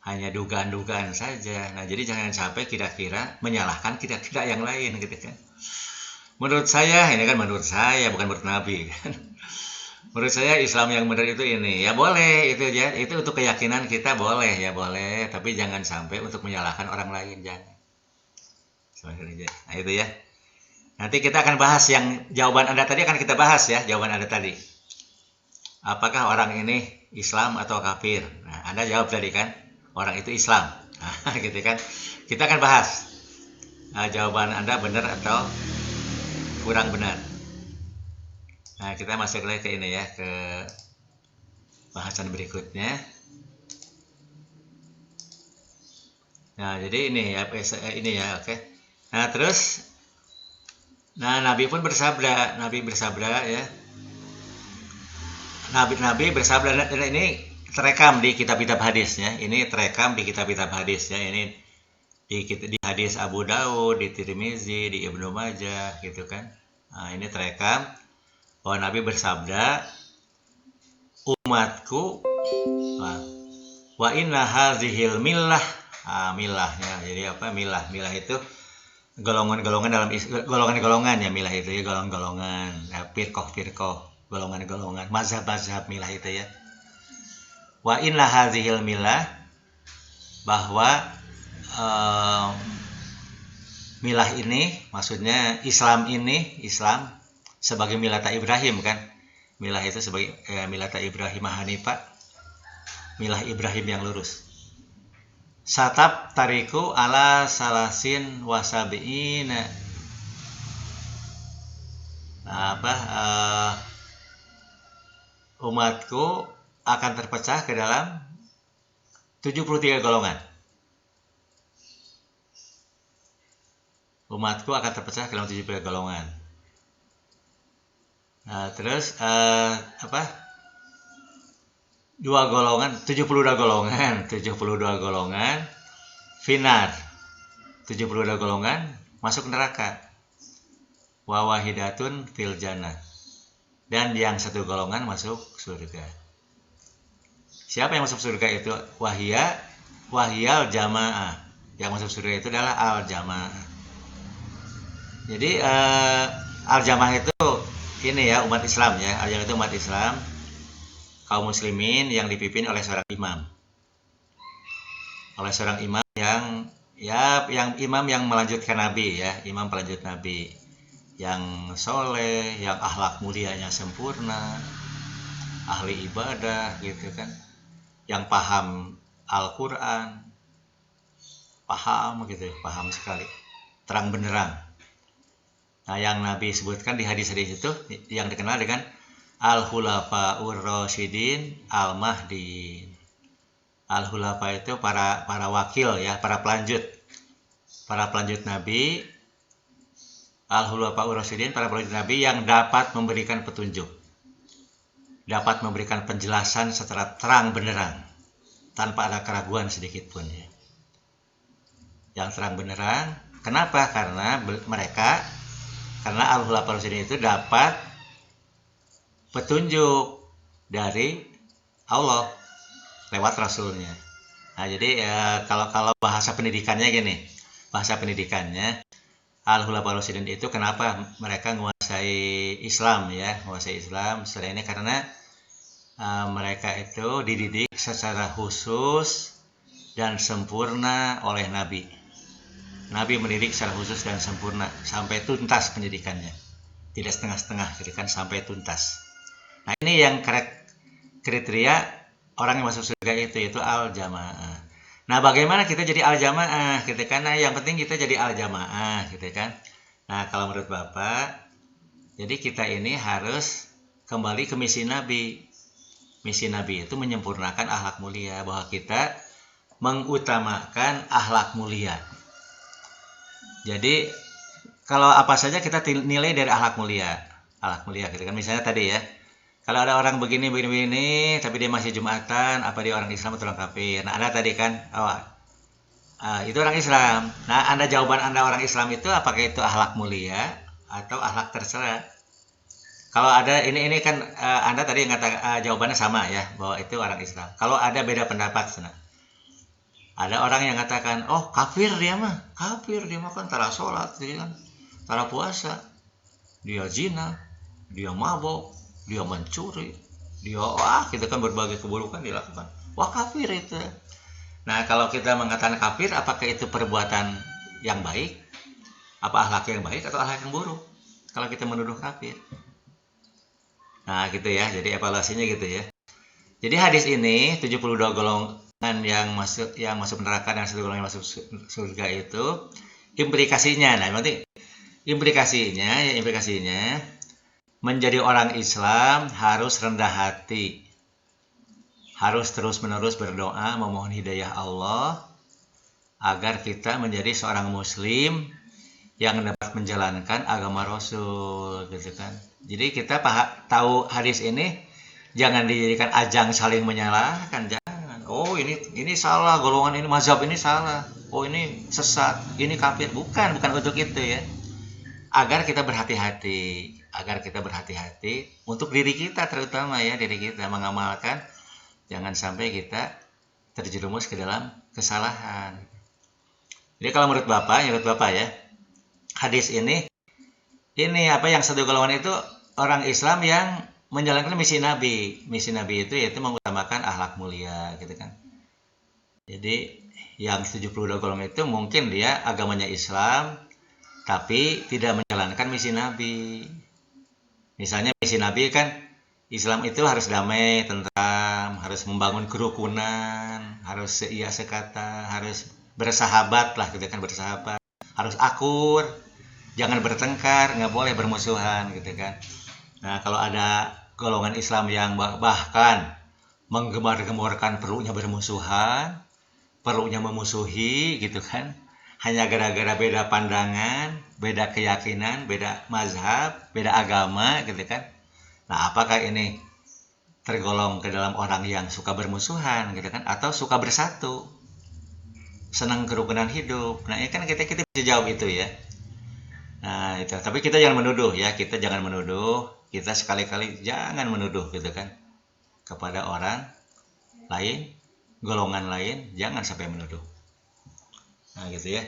hanya dugaan-dugaan saja. Nah, jadi jangan sampai kira-kira menyalahkan kira-kira yang lain, gitu kan. Menurut saya, ini kan menurut saya, bukan menurut Nabi kan. Menurut saya Islam yang benar itu ini, ya boleh, itu ya, itu untuk keyakinan kita boleh, ya boleh, tapi jangan sampai untuk menyalahkan orang lain, jangan. Nah, itu ya. Nanti kita akan bahas yang jawaban Anda tadi, akan kita bahas ya, jawaban Anda tadi. Apakah orang ini Islam atau kafir? Nah, Anda jawab tadi kan, orang itu Islam. Nah, gitu kan. Kita akan bahas jawaban Anda benar atau kurang benar. Nah, kita masuk lagi ke ini ya, ke bahasan berikutnya. Nah, jadi ini ya, ini ya, oke. Nah, terus, nah Nabi pun bersabda, ya. Nabi bersabda, dan ini terekam di kitab-kitab hadisnya. Ini terekam di kitab-kitab hadis ya. Ini di hadis Abu Daud, di Tirmizi, di Ibnu Majah gitu kan. Nah, ini terekam bahwa Nabi bersabda, umatku, wa inna hazihil millah. Milahnya. Jadi apa? Milah itu golongan-golongan dalam golongan-golongan ya, milah itu ya, golongan-golongan, ya, firqah, golongan-golongan, mazhab-mazhab milah itu ya. Wa inna hazihil milah, bahwa milah ini maksudnya Islam sebagai milata Ibrahim kan. Milah itu sebagai milata Ibrahim Hanifah, milah Ibrahim yang lurus. Satab tariku ala salasin wasabiina. Umatku akan terpecah ke dalam 73 golongan. Umatku akan terpecah ke dalam 73 golongan. Nah, terus 72 golongan finar, 72 golongan masuk neraka. Wa wahidatun fil jannah, dan yang satu golongan masuk surga. Siapa yang masuk surga itu? Wahiyal jamaah. Yang masuk surga itu adalah al jamaah. Jadi al jamaah itu ini ya, umat Islam ya. Al jamaah itu umat Islam, kaum muslimin yang dipimpin oleh seorang imam. Oleh seorang imam yang imam yang melanjutkan Nabi ya, imam pelanjut Nabi, yang soleh, yang akhlak mulianya sempurna, ahli ibadah gitu kan, yang paham Al-Quran, paham sekali, terang benderang. Nah, yang Nabi sebutkan di hadis-hadis itu yang dikenal dengan Al-Khulafaur Rasyidin Al-Mahdiin. Al-Khulafa itu para wakil ya, para pelanjut Nabi. Al-Khulafaur Rasyidin, para pelanjut Nabi yang dapat memberikan petunjuk, dapat memberikan penjelasan secara terang benderang tanpa ada keraguan sedikit pun ya. Yang terang benderang. Kenapa? Karena Al-Khulafaur Rasyidin itu dapat petunjuk dari Allah lewat Rasulnya. Nah, jadi kalau bahasa pendidikannya gini, Al-Khulafaur Rasyidin itu kenapa mereka menguasai Islam ya, setelah ini karena mereka itu dididik secara khusus dan sempurna oleh Nabi. Nabi mendidik secara khusus dan sempurna sampai tuntas pendidikannya, tidak setengah-setengah, jadi kan sampai tuntas. Nah, ini yang kriteria orang yang masuk surga itu al-jamaah. Nah, bagaimana kita jadi al-jamaah gitu kan? Nah, yang penting kita jadi al-jamaah gitu kan. Nah, kalau menurut Bapak, jadi kita ini harus kembali ke misi Nabi. Misi Nabi itu menyempurnakan akhlak mulia, bahwa kita mengutamakan akhlak mulia. Jadi kalau apa saja kita nilai dari akhlak mulia gitu kan. Misalnya tadi ya, kalau ada orang begini, tapi dia masih Jumatan, apa dia orang Islam atau orang kafir? Nah, Anda tadi kan, itu orang Islam. Nah, jawaban Anda orang Islam itu apakah itu akhlak mulia atau akhlak tercela? Kalau ada ini kan Anda tadi yang kata jawabannya sama ya, bahwa itu orang Islam. Kalau ada beda pendapat, ada orang yang katakan, oh kafir dia mah kan tara sholat, dia kan tara puasa, dia zina, dia mabok, dia mencuri, dia gitu kan, berbagai keburukan dilakukan. Wah, kafir itu. Nah, kalau kita mengatakan kafir, apakah itu perbuatan yang baik? Apa akhlak yang baik atau akhlak yang buruk? Kalau kita menuduh kafir. Nah, gitu ya. Jadi evaluasinya gitu ya. Jadi hadis ini 72 golongan yang masuk neraka dan satu golongan yang masuk surga itu implikasinya. Nah, berarti implikasinya menjadi orang Islam harus rendah hati. Harus terus-menerus berdoa memohon hidayah Allah agar kita menjadi seorang muslim yang dapat menjalankan agama Rasul gitu kan. Jadi kita tahu hadis ini jangan dijadikan ajang saling menyalahkan, jangan. Oh, ini salah, golongan ini mazhab ini salah. Oh, ini sesat, ini kafir. Bukan untuk itu ya. Agar kita berhati-hati untuk diri kita, terutama ya, diri kita mengamalkan, jangan sampai kita terjerumus ke dalam kesalahan. Jadi kalau menurut Bapak ya, hadis ini apa yang satu golongan itu orang Islam yang menjalankan misi Nabi itu yaitu mengutamakan akhlak mulia gitu kan. Jadi yang 72 golongan itu mungkin dia agamanya Islam tapi tidak menjalankan misi Nabi. Misalnya misi Nabi kan Islam itu harus damai, tentram, harus membangun kerukunan, harus seia sekata, harus bersahabat lah gitu kan, bersahabat, harus akur, jangan bertengkar, nggak boleh bermusuhan gitu kan. Nah, kalau ada golongan Islam yang bahkan menggemar-gemborkan perlunya bermusuhan, perlunya memusuhi gitu kan, hanya gara-gara beda pandangan, beda keyakinan, beda mazhab, beda agama gitu kan. Nah, apakah ini tergolong ke dalam orang yang suka bermusuhan gitu kan, atau suka bersatu, senang kerukunan hidup? Nah, ini kan kita bisa jawab itu ya. Nah, itu. Tapi kita jangan menuduh ya, kita sekali-kali jangan menuduh gitu kan kepada orang lain, golongan lain, jangan sampai menuduh. Nah, gitu ya.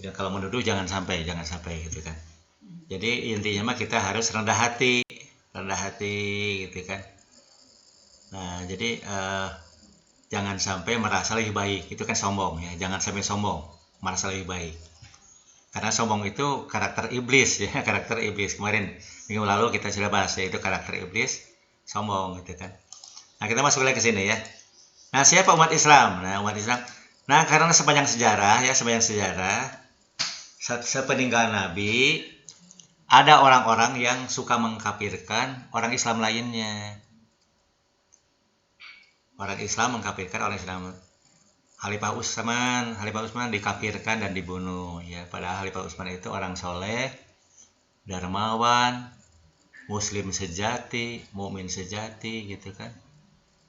Jadi kalau menuduh jangan sampai gitu kan. Jadi intinya mah kita harus rendah hati gitu kan. Nah, jadi jangan sampai merasa lebih baik, itu kan sombong ya. Jangan sampai sombong, merasa lebih baik. Karena sombong itu karakter iblis ya, karakter iblis. Kemarin minggu lalu kita sudah bahas ya, itu karakter iblis, sombong gitu kan. Nah, kita masuk lagi ke sini ya. Nah, siapa umat Islam? Nah, karena sepanjang sejarah sepeninggal Nabi ada orang-orang yang suka mengkafirkan orang Islam lainnya. Orang Islam mengkafirkan orang Islam. Khalifah Utsman dikafirkan dan dibunuh ya. Padahal Khalifah Utsman itu orang soleh, dermawan, muslim sejati, mukmin sejati gitu kan.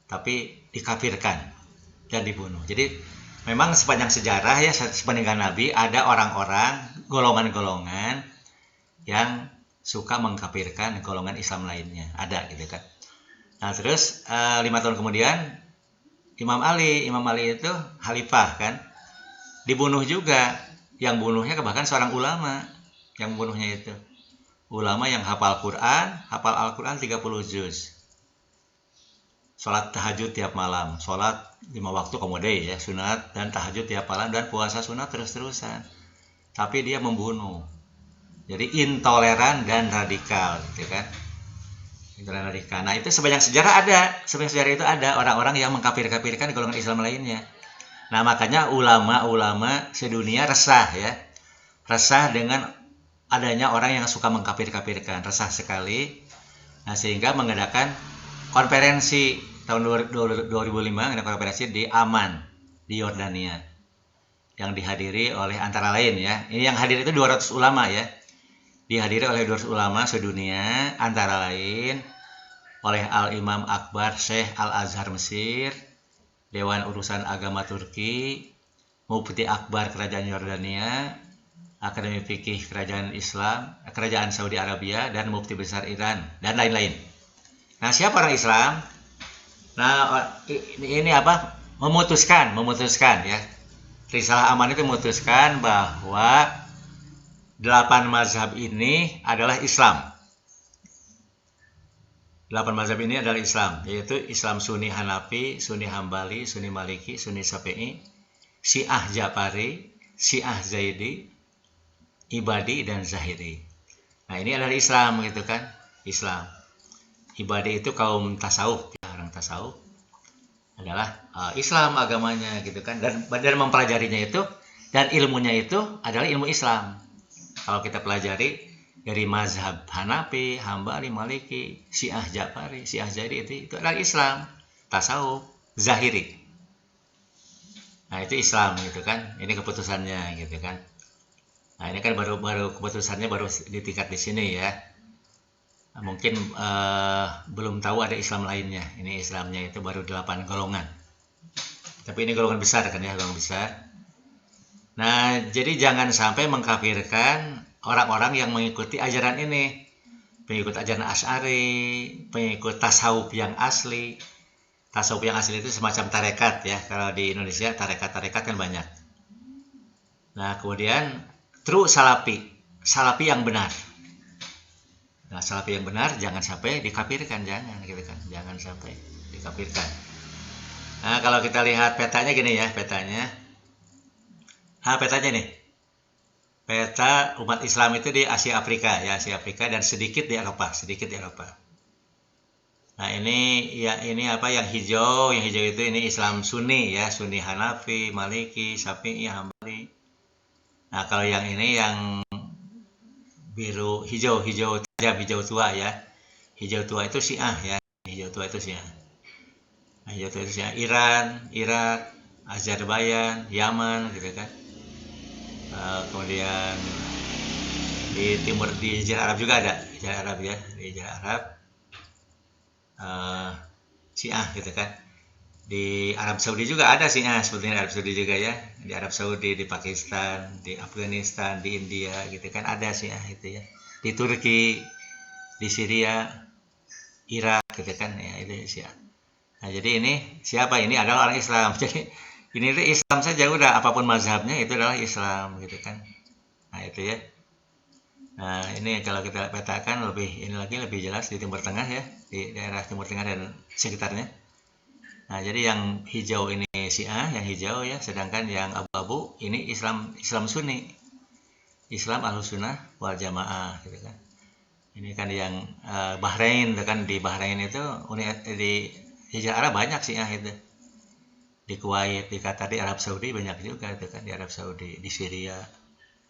Tapi dikafirkan dan dibunuh. Jadi memang sepanjang sejarah ya, sepeninggal Nabi ada orang-orang, golongan-golongan yang suka mengkafirkan golongan Islam lainnya, ada gitu kan. Nah, terus 5 tahun kemudian Imam Ali itu khalifah kan, dibunuh juga. Yang bunuhnya bahkan seorang ulama yang bunuhnya itu. Ulama yang hafal Al-Quran 30 juz. Sholat tahajud tiap malam, sholat 5 waktu komodai ya, sunat dan tahajud tiap malam, dan puasa sunat terus-terusan. Tapi dia membunuh. Jadi intoleran dan radikal gitu kan. Nah, itu sepanjang sejarah itu ada orang-orang yang mengkafirkan golongan Islam lainnya. Nah, makanya ulama-ulama sedunia resah dengan adanya orang yang suka mengkafirkan, resah sekali. Nah, sehingga mengadakan konferensi tahun 2005, ada konferensi di Amman di Yordania yang dihadiri oleh antara lain ya. Ini yang hadir itu 200 ulama ya. Dihadiri oleh 200 ulama sedunia, antara lain oleh Al-Imam Akbar Syekh Al-Azhar Mesir, Dewan Urusan Agama Turki, Mufti Akbar Kerajaan Yordania, Akademi Fikih Kerajaan Islam, Kerajaan Saudi Arabia, dan Mufti Besar Iran, dan lain-lain. Nah, siapa orang Islam? Nah, ini apa? Memutuskan ya. Risalah Aman itu memutuskan bahwa 8 mazhab ini adalah Islam. 8 mazhab ini adalah Islam, yaitu Islam Sunni Hanafi, Sunni Hambali, Sunni Maliki, Sunni Syafi'i, Syiah Ja'fari, Syiah Zaidi, Ibadi, dan Zahiri. Nah, ini adalah Islam gitu kan, Islam. Ibadi itu kaum tasawuf, ya, orang tasawuf adalah Islam agamanya gitu kan, dan mempelajarinya itu dan ilmunya itu adalah ilmu Islam. Kalau kita pelajari dari mazhab Hanafi, Hambali, Maliki, Syiah Ja'fari, Syiah Zaidi itu adalah Islam, tasawuf, zahiri. Nah itu Islam gitu kan, ini keputusannya gitu kan. Nah ini kan baru keputusannya baru di tingkat di sini ya. Nah, mungkin belum tahu ada Islam lainnya. Ini Islamnya itu baru 8 golongan. Tapi ini golongan besar kan ya, golongan besar. Nah jadi jangan sampai mengkafirkan orang-orang yang mengikuti ajaran ini, pengikut ajaran Asy'ari, pengikut tasawuf yang asli. Tasawuf yang asli itu semacam tarekat ya. Kalau di Indonesia tarekat-tarekat kan banyak. Nah kemudian true salafi yang benar. Nah salafi yang benar jangan sampai dikafirkan, jangan gitu kan, jangan sampai dikafirkan. Nah kalau kita lihat petanya gini ya, petanya. Nah petanya nih, peta umat Islam itu di Asia Afrika ya, Asia Afrika dan sedikit di Eropa, Nah ini ya, ini apa yang hijau itu ini Islam Sunni ya, Sunni Hanafi, Maliki, Syafi'i, Hambali. Nah kalau yang ini yang biru hijau tua ya, hijau tua itu Syiah ya, hijau tua itu Syiah. Nah hijau tua itu Syiah, Iran, Irak, Azerbaijan, Yaman gitu kan. Kemudian di timur, di Jazirah Arab juga ada, Jazirah Arab ya, di Jazirah Arab. Syiah gitu kan. Di Arab Saudi juga ada Syiah, sebetulnya Arab Saudi juga ya, di Arab Saudi, di Pakistan, di Afghanistan, di India gitu kan ada Syiah itu ya, di Turki, di Syria, Irak gitu kan ya, itu Syiah. Nah jadi ini siapa, ini adalah orang Islam. Jadi ini Islam saja udah, apapun mazhabnya itu adalah Islam gitu kan. Nah itu ya. Nah ini kalau kita petakan lebih jelas di Timur Tengah ya, di daerah Timur Tengah dan sekitarnya. Nah jadi yang hijau ini Syiah, yang hijau ya, sedangkan yang abu-abu ini Islam Sunni, Islam Ahlussunnah wal Jamaah gitu kan. Ini kan yang Bahrain kan, di Bahrain itu di Jazirah Arab banyak Syiah itu, di Kuwait, di Qatar, di Arab Saudi banyak juga itu kan, di Arab Saudi, di Syria,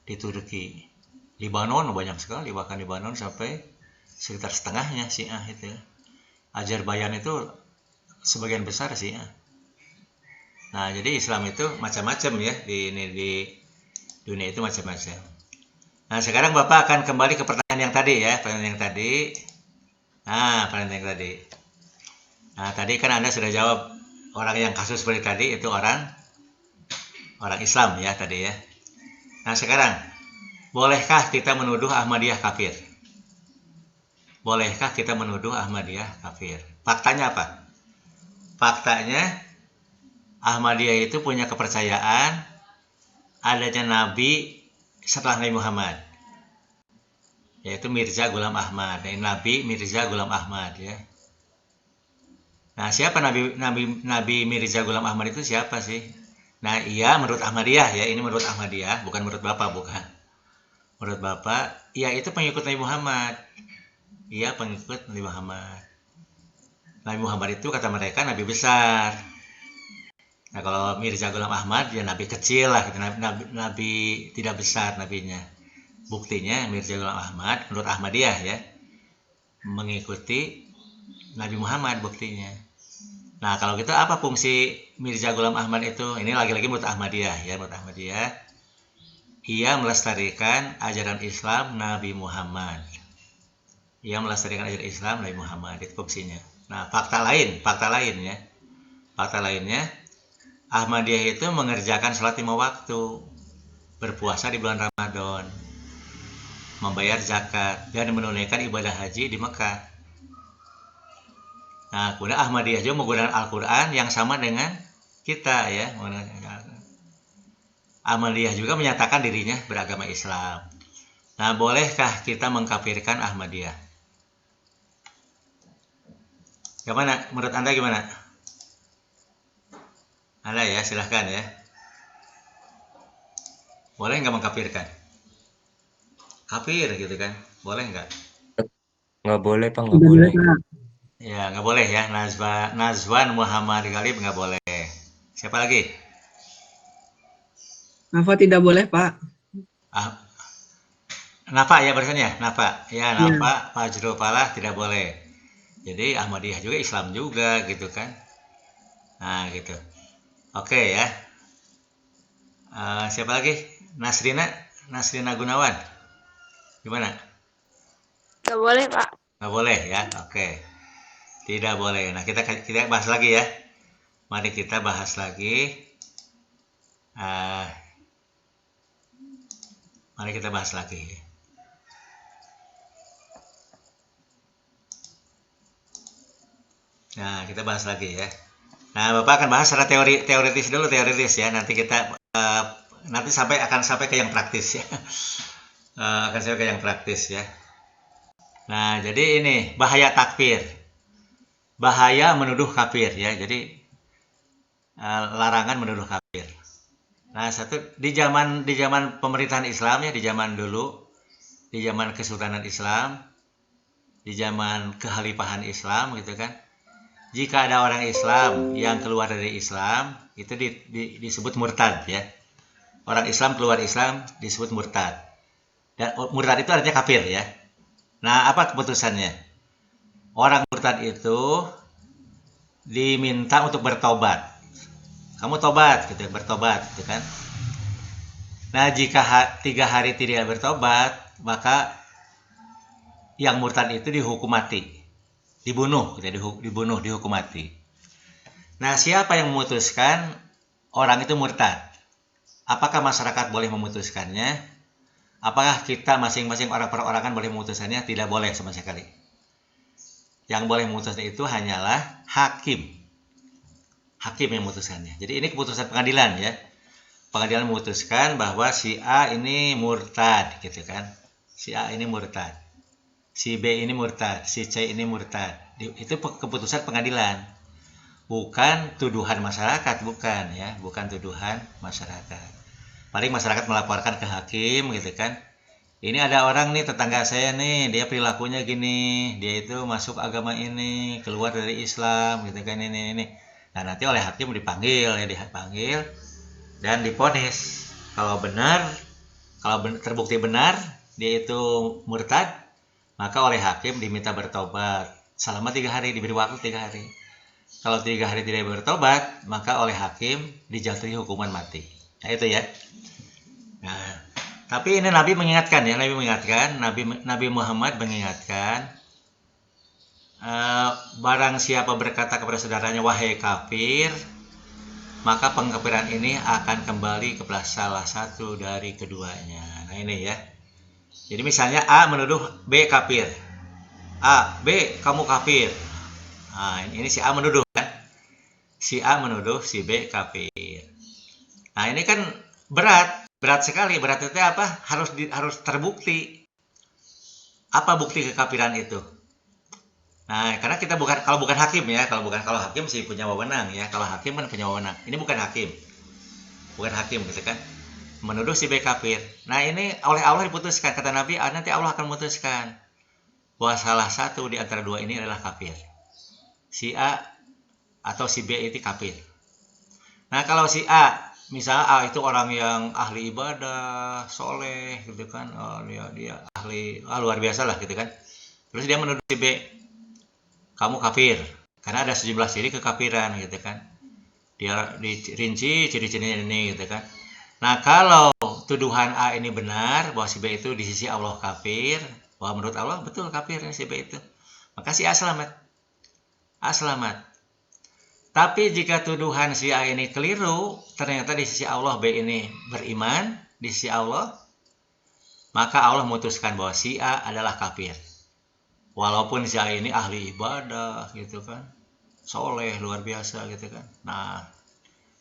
di Turki. Libanon banyak sekali, bahkan Libanon sampai sekitar setengahnya Syiah itu. Azerbaijan itu sebagian besar Syiah. Nah, jadi Islam itu macam-macam ya, di dunia itu macam-macam. Nah, sekarang Bapak akan kembali ke pertanyaan yang tadi ya, pertanyaan yang tadi. Nah, tadi kan Anda sudah jawab, orang yang kasus seperti tadi itu orang Islam ya tadi ya. Nah, sekarang bolehkah kita menuduh Ahmadiyah kafir? Bolehkah kita menuduh Ahmadiyah kafir? Faktanya apa? Faktanya Ahmadiyah itu punya kepercayaan adanya Nabi setelah Nabi Muhammad, yaitu Mirza Ghulam Ahmad. Nabi Mirza Ghulam Ahmad ya. Nah, siapa Nabi Mirza Ghulam Ahmad itu siapa sih? Nah, iya menurut Ahmadiyah ya, ini menurut Ahmadiyah, bukan menurut Bapak, bukan. Menurut Bapak, ia itu pengikut Nabi Muhammad. Ia pengikut Nabi Muhammad. Nabi Muhammad itu kata mereka nabi besar. Nah, kalau Mirza Ghulam Ahmad ya nabi kecil lah, gitu. Nabi tidak besar nabinya. Buktinya Mirza Ghulam Ahmad menurut Ahmadiyah ya mengikuti Nabi Muhammad, buktinya. Nah, kalau gitu apa fungsi Mirza Ghulam Ahmad itu? Ini lagi-lagi menurut Ahmadiyah ya, menurut Ahmadiyah. Ia melestarikan ajaran Islam Nabi Muhammad. Ia melestarikan ajaran Islam Nabi Muhammad, itu fungsinya. Nah, fakta lainnya, Ahmadiyah itu mengerjakan sholat 5 waktu, berpuasa di bulan Ramadan, membayar zakat, dan menunaikan ibadah haji di Mekah. Nah, kemudian Ahmadiyah juga menggunakan Al-Quran yang sama dengan kita ya. Ahmadiyah juga menyatakan dirinya beragama Islam. Nah, bolehkah kita mengkafirkan Ahmadiyah? Gimana? Menurut Anda gimana? Anda ya, silahkan ya. Boleh nggak mengkafirkan? Kafir gitu kan? Boleh nggak? Nggak boleh, Pak, nggak Tidak boleh. boleh, Pak. Ya, nggak boleh ya. Nazwan Muhammad Ghalib nggak boleh. Siapa lagi? Apa tidak boleh, Pak? Ah, Nafa ya barusan ya, Nafa. Ya, Iya. Nafa, Fajrul Falah tidak boleh. Jadi Ahmadiyah juga Islam juga gitu kan. Nah, gitu. Oke ya. Siapa lagi? Nasrina, Nasrina Gunawan. Gimana? Nggak boleh, Pak. Nggak boleh ya. Oke. Tidak boleh. Nah, kita bahas lagi ya. Mari kita bahas lagi. Eh, mari kita bahas lagi. Nah, kita bahas lagi ya. Nah, Bapak akan bahas secara teoritis dulu, teoritis ya. Nanti kita nanti akan sampai ke yang praktis ya. Akan sampai ke yang praktis ya. Nah, jadi ini bahaya takfir. Bahaya menuduh kafir ya. Jadi larangan menuduh kafir. Nah, di zaman pemerintahan Islam ya, di zaman dulu, di zaman Kesultanan Islam, di zaman kekhalifahan Islam gitu kan. Jika ada orang Islam yang keluar dari Islam, itu disebut murtad ya. Orang Islam keluar Islam disebut murtad. Dan murtad itu artinya kafir ya. Nah, apa keputusannya? Orang murtad itu diminta untuk bertobat. Kamu tobat gitu, bertobat gitu kan. Nah, jika 3 hari tidak bertobat, maka yang murtad itu dihukum mati. Dibunuh, dihukum mati. Nah, siapa yang memutuskan orang itu murtad? Apakah masyarakat boleh memutuskannya? Apakah kita masing-masing orang perorangan boleh memutuskannya? Tidak boleh sama sekali. Yang boleh memutuskan itu hanyalah hakim. Hakim yang memutuskannya. Jadi ini keputusan pengadilan ya. Pengadilan memutuskan bahwa si A ini murtad gitu kan. Si A ini murtad. Si B ini murtad, si C ini murtad. Itu keputusan pengadilan. Bukan tuduhan masyarakat, bukan ya, bukan tuduhan masyarakat. Paling masyarakat melaporkan ke hakim gitu kan. Ini ada orang nih, tetangga saya nih, dia perilakunya gini, dia itu masuk agama ini, keluar dari Islam gitu kan, ini. Nah, nanti oleh hakim dipanggil dan diponis. Kalau terbukti benar dia itu murtad, maka oleh hakim diminta bertobat selama 3 hari, diberi waktu 3 hari. Kalau 3 hari tidak bertobat, maka oleh hakim dijatuhi hukuman mati. Nah, itu ya. Nah, tapi ini Nabi mengingatkan ya, Nabi Muhammad mengingatkan, barang siapa berkata kepada saudaranya wahai kafir, maka pengkafiran ini akan kembali kepada salah satu dari keduanya. Nah, ini ya. Jadi misalnya A menuduh B kafir. A, B kamu kafir. Nah, ini si A menuduh kan. Si A menuduh si B kafir. Nah, ini kan berat sekali. Berat itu apa? Harus terbukti. Apa bukti kekafiran itu? Nah, karena kita kalau bukan hakim ya, kalau hakim sih punya wewenang ya. Kalau hakim kan punya wewenang. Ini bukan hakim. Bukan hakim gitu kan. Menuduh si B kafir. Nah, ini oleh Allah diputuskan, kata Nabi, nanti Allah akan memutuskan bahwa salah satu di antara dua ini adalah kafir. Si A atau si B itu kafir. Nah, kalau si A, misalnya A itu orang yang ahli ibadah, soleh gitu kan. Oh, dia ahli, luar biasa lah gitu kan. Terus dia menuduh si B, kamu kafir, karena ada sejumlah ciri kekafiran gitu kan. Dia dirinci ciri-cirinya ini gitu kan. Nah, kalau tuduhan A ini benar bahwa si B itu di sisi Allah kafir, bahwa menurut Allah betul kafir si B itu, maka si A selamat. A selamat. Tapi jika tuduhan si A ini keliru, ternyata di sisi Allah B ini beriman di sisi Allah, maka Allah memutuskan bahwa si A adalah kafir. Walaupun si A ini ahli ibadah gitu kan, soleh luar biasa gitu kan. Nah,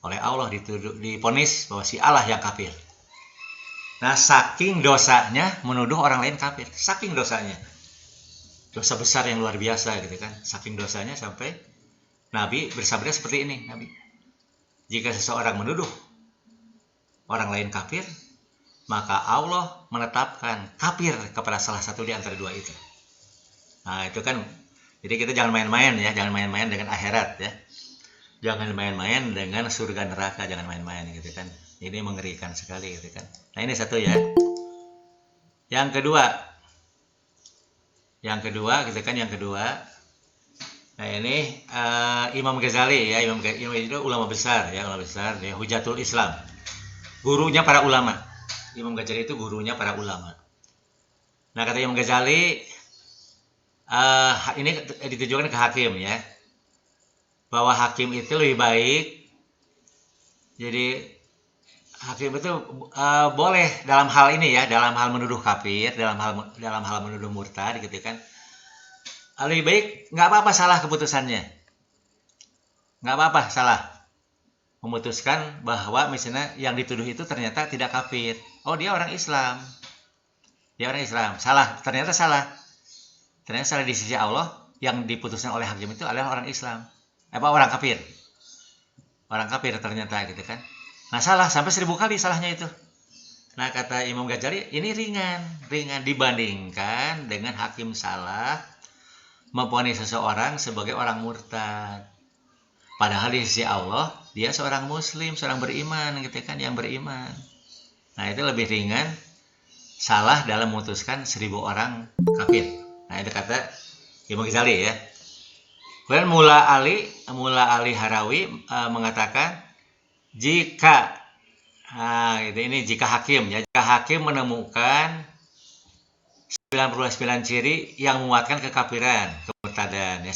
oleh Allah diponis bahwa si Allah yang kafir. Nah, saking dosanya menuduh orang lain kafir, saking dosanya, dosa besar yang luar biasa gitu kan. Saking dosanya sampai Nabi bersabda seperti ini, Nabi, jika seseorang menuduh orang lain kafir, maka Allah menetapkan kafir kepada salah satu di antara dua itu. Nah, itu kan, jadi kita jangan main-main ya, jangan main-main dengan akhirat ya. Jangan main-main dengan surga neraka, jangan main-main gitu kan. Ini mengerikan sekali gitu kan. Nah, ini satu ya. Yang kedua gitu kan, yang kedua. Nah ini Imam Ghazali ya, Imam itu ulama besar ya, Hujatul Islam, gurunya para ulama. Imam Ghazali itu gurunya para ulama. Nah kata Imam Ghazali, ini ditujukan ke hakim ya, bahwa hakim itu lebih baik. Jadi hakim itu boleh dalam hal ini ya, dalam hal menuduh kafir, dalam hal menuduh murtad gitu kan. Lebih baik nggak apa-apa salah keputusannya, nggak apa-apa salah memutuskan bahwa misalnya yang dituduh itu ternyata tidak kafir. Oh dia orang Islam, salah, ternyata salah di sisi Allah. Yang diputuskan oleh hakim itu adalah orang Islam, orang kafir ternyata gitu kan. Nah salah sampai 1000 kali salahnya itu. Nah kata Imam Ghazali ini ringan dibandingkan dengan hakim salah memvonis seseorang sebagai orang murtad. Padahal di sisi Allah dia seorang muslim, seorang beriman gitu kan, yang beriman. Nah itu lebih ringan salah dalam memutuskan 1000 orang kafir. Nah itu kata Imam Ghazali ya. Kemudian Mula Ali Harawi mengatakan jika hakim menemukan 99 ciri yang menguatkan kekafiran, kemurtadan. Ya,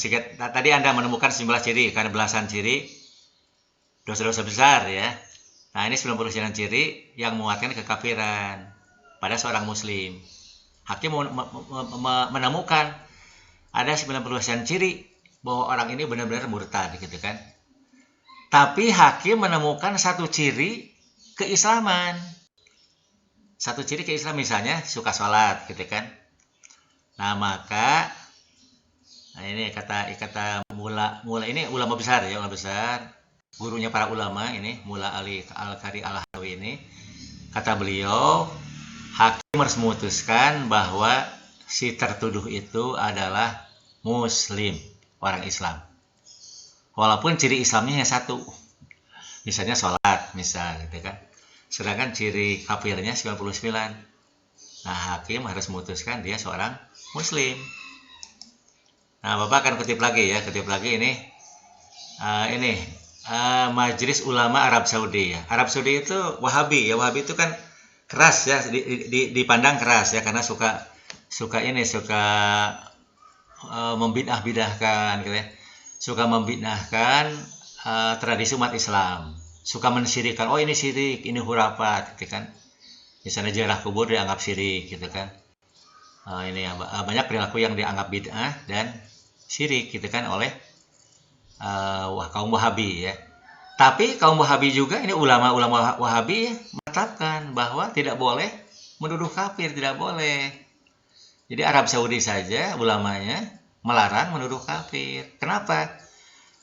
tadi Anda menemukan 19 ciri, karena belasan ciri dosa-dosa besar ya. Nah, ini 99 ciri yang menguatkan kekafiran pada seorang muslim. Hakim menemukan ada 99 ciri bahwa orang ini benar-benar murtad gitu kan. Tapi hakim menemukan satu ciri keislaman. Satu ciri keislaman, misalnya suka sholat gitu kan. Nah maka ini kata Mula ini ulama besar ya, gurunya para ulama ini, Mula Ali Al-Qari Al-Harawi ini, kata beliau hakim harus memutuskan bahwa si tertuduh itu adalah muslim, orang Islam, walaupun ciri Islamnya hanya satu, misalnya sholat gitu kan. Sedangkan ciri kafirnya 99. Nah, hakim harus memutuskan dia seorang muslim. Nah, Bapak akan kutip lagi ini. Majelis Ulama Arab Saudi ya. Arab Saudi itu Wahabi ya. Wahabi itu kan keras ya, dipandang keras ya, karena suka membid'ah-bid'ahkan gitu ya. Suka membid'ahkan tradisi umat Islam. Suka mensyirikkan, oh ini syirik, ini hurafat gitu kan. Misalnya ziarah kubur dianggap syirik gitu kan. Ini banyak perilaku yang dianggap bid'ah dan syirik gitu kan oleh kaum Wahabi ya. Tapi kaum Wahabi juga, ini ulama-ulama Wahabi menetapkan bahwa tidak boleh menuduh kafir, tidak boleh. Jadi Arab Saudi saja ulamanya melarang menuduh kafir. Kenapa?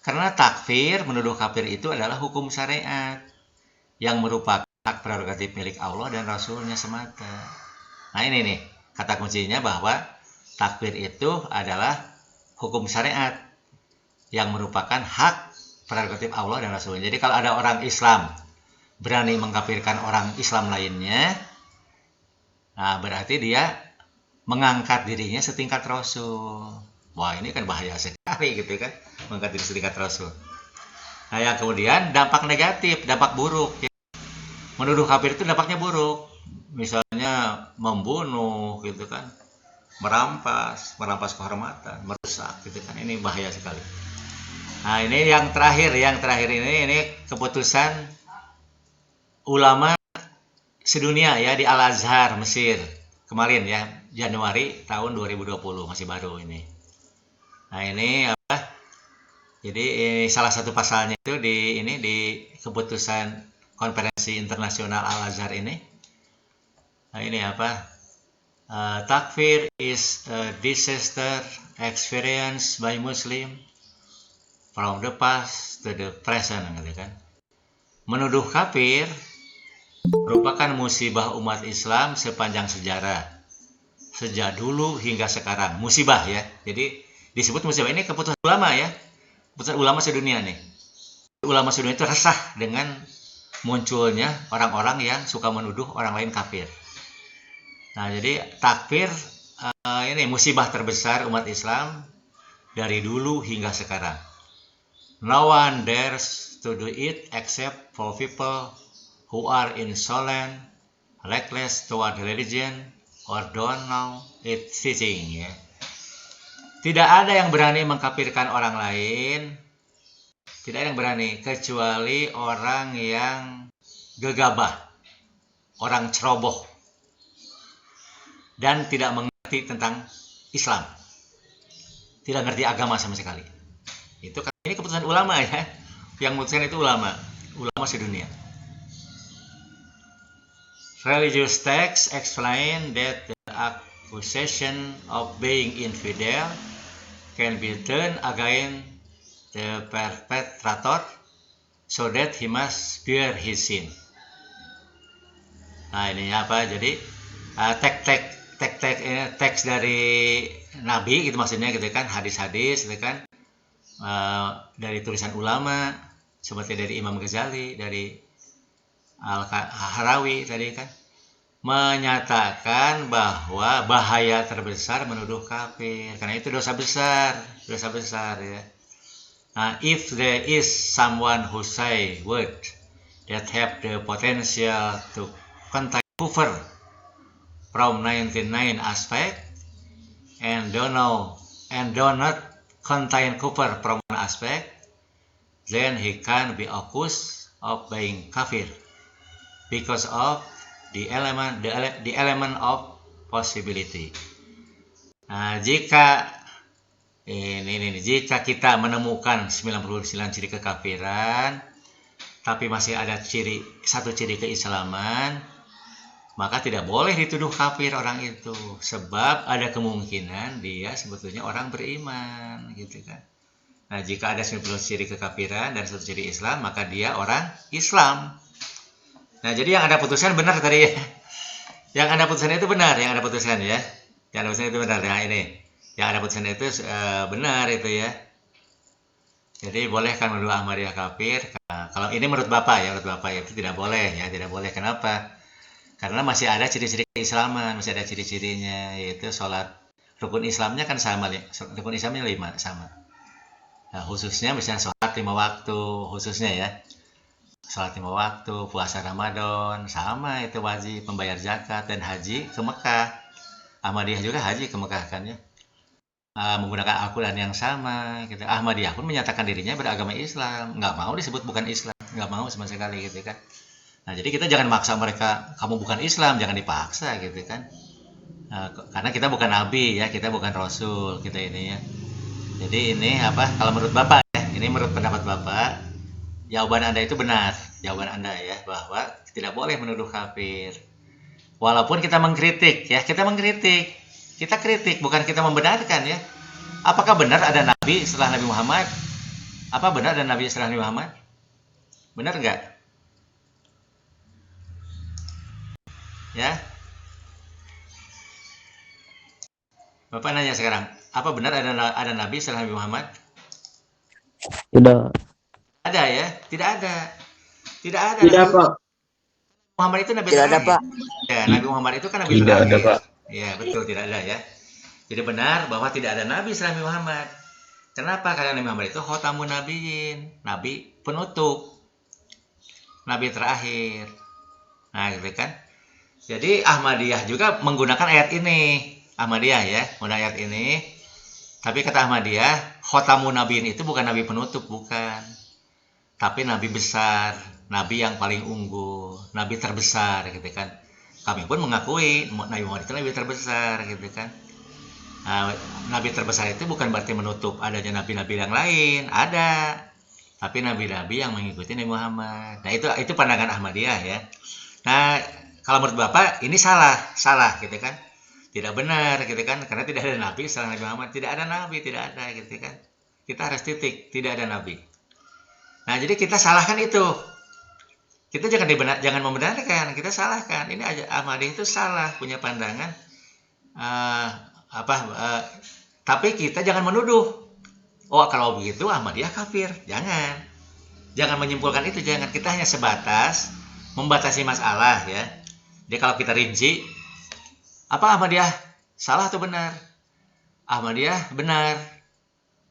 Karena takfir, menuduh kafir itu adalah hukum syariat yang merupakan hak prerogatif milik Allah dan Rasulnya semata. Nah ini nih kata kuncinya, bahwa takfir itu adalah hukum syariat yang merupakan hak prerogatif Allah dan Rasulnya. Jadi kalau ada orang Islam berani mengkafirkan orang Islam lainnya, nah berarti dia mengangkat dirinya setingkat Rasul. Wah ini kan bahaya sekali gitu kan, mengangkat diri setingkat Rasul. Nah yang kemudian dampak negatif, dampak buruk ya. Menuduh kafir itu dampaknya buruk, misalnya membunuh gitu kan, merampas kehormatan, merusak gitu kan, ini bahaya sekali. Nah ini yang terakhir ini keputusan ulama sedunia ya di Al-Azhar Mesir kemarin ya, Januari tahun 2020, masih baru ini. Nah ini apa? Jadi salah satu pasalnya itu di keputusan konferensi internasional Al-Azhar ini. Nah ini apa? Takfir is a disaster experience by Muslim from the past to the present gitu kan. Menuduh kafir merupakan musibah umat Islam sepanjang sejarah, sejak dulu hingga sekarang. Musibah ya. Jadi disebut musibah, ini keputusan ulama ya, keputusan ulama sedunia nih. Ulama sedunia itu resah dengan munculnya orang-orang yang suka menuduh orang lain kafir. Nah, jadi takfir ini musibah terbesar umat Islam dari dulu hingga sekarang. No one dares to do it except for people who are insolent, reckless toward religion, or don't know its teaching. Ya. Tidak ada yang berani mengkafirkan orang lain, tidak ada yang berani kecuali orang yang gegabah, orang ceroboh, dan tidak mengerti tentang Islam, tidak ngerti agama sama sekali. Itu kan ini keputusan ulama ya, yang memutuskan itu ulama sedunia. Religious texts explain that the accusation of being infidel can be turned against the perpetrator so that he must bear his sin. Nah ini apa? Jadi teks dari Nabi gitu maksudnya gitu kan, hadis-hadis gitu kan, dari tulisan ulama seperti dari Imam Ghazali, dari Al-Harawi tadi kan, menyatakan bahwa bahaya terbesar menuduh kafir karena itu dosa besar ya. Nah, if there is someone who say word that have the potential to contain kufr from 99 aspect and do not contain kufr from one aspect, then he can be accused of being kafir because of the element of possibility. Nah, jika kita menemukan 99 ciri kekafiran, tapi masih ada satu ciri keislaman, maka tidak boleh dituduh kafir orang itu, sebab ada kemungkinan dia sebetulnya orang beriman, gitu kan. Nah, jika ada 90 ciri kekafiran dan satu ciri Islam, maka dia orang Islam. Nah, jadi yang Anda putuskan benar tadi ya. Yang Anda putuskan itu benar, yang Anda putuskan ya. Yang Anda putuskan itu benar. Nah, ini. Yang Anda putuskan itu benar itu ya. Jadi boleh kan menuduh Ahmadiyah kafir? Nah, kalau ini menurut Bapak ya, itu tidak boleh ya, tidak boleh. Kenapa? Karena masih ada ciri-ciri keislaman, masih ada ciri-cirinya, yaitu sholat. Rukun Islamnya kan sama, rukun Islamnya 5 sama. Nah, khususnya misalnya sholat 5 waktu, khususnya ya. Sholat 5 waktu, puasa Ramadan, sama itu wajib, membayar zakat dan haji ke Mekah. Ahmadiyah juga haji ke Mekah kan ya. Menggunakan Al-Quran yang sama gitu. Ahmadiyah pun menyatakan dirinya beragama Islam, nggak mau disebut bukan Islam, nggak mau sama sekali gitu kan. Nah, jadi kita jangan maksa mereka, kamu bukan Islam, jangan dipaksa gitu kan. Karena kita bukan nabi ya, kita bukan rasul kita ini ya. Jadi ini apa, kalau menurut Bapak ya, ini menurut pendapat Bapak, jawaban Anda itu benar, jawaban Anda ya, bahwa tidak boleh menuduh kafir. Walaupun kita mengkritik ya, kita kritik, bukan kita membenarkan ya. Apakah benar ada nabi setelah Nabi Muhammad? Apa benar ada nabi setelah Nabi Muhammad? Benar enggak? Ya. Bapak nanya sekarang, apa benar ada nabi setelah Nabi Muhammad? Tidak. Ada ya? Tidak ada. Tidak, Pak. Muhammad itu nabi Tidak ada, terakhir. Pak. Ya, Nabi Muhammad itu kan nabi Tidak terakhir. ada, Pak. Ya, betul, tidak ada ya. Jadi benar bahwa tidak ada nabi setelah Nabi Muhammad. Kenapa? Karena Nabi Muhammad itu khotamun nabiyyin, nabi penutup, nabi terakhir. Nah, gitu kan. Jadi Ahmadiyah juga menggunakan ayat ini. Ahmadiyah ya, menggunakan ayat ini. Tapi kata Ahmadiyah, khotamun nabiyyin itu bukan nabi penutup, bukan. Tapi nabi besar, nabi yang paling unggul, nabi terbesar gitu kan. Kami pun mengakui Nabi Muhammad itu nabi terbesar gitu kan. Nah, nabi terbesar itu bukan berarti menutup adanya nabi-nabi yang lain, ada. Tapi nabi-nabi yang mengikuti Nabi Muhammad. Nah, itu pandangan Ahmadiyah ya. Nah, kalau menurut Bapak ini salah gitu kan. Tidak benar gitu kan, karena tidak ada nabi setelah Nabi Muhammad, tidak ada nabi, tidak ada gitu kan. Kita harus titik, tidak ada nabi. Nah, jadi kita salahkan itu. Kita jangan membenarkan, kita salahkan. Ini Ahmadiyah itu salah, punya pandangan tapi kita jangan menuduh. Oh, kalau begitu Ahmadiyah kafir. Jangan menyimpulkan itu, jangan. Kita hanya sebatas membatasi masalah ya. Jadi kalau kita rinci, Apa Ahmadiyah salah atau benar? Ahmadiyah benar.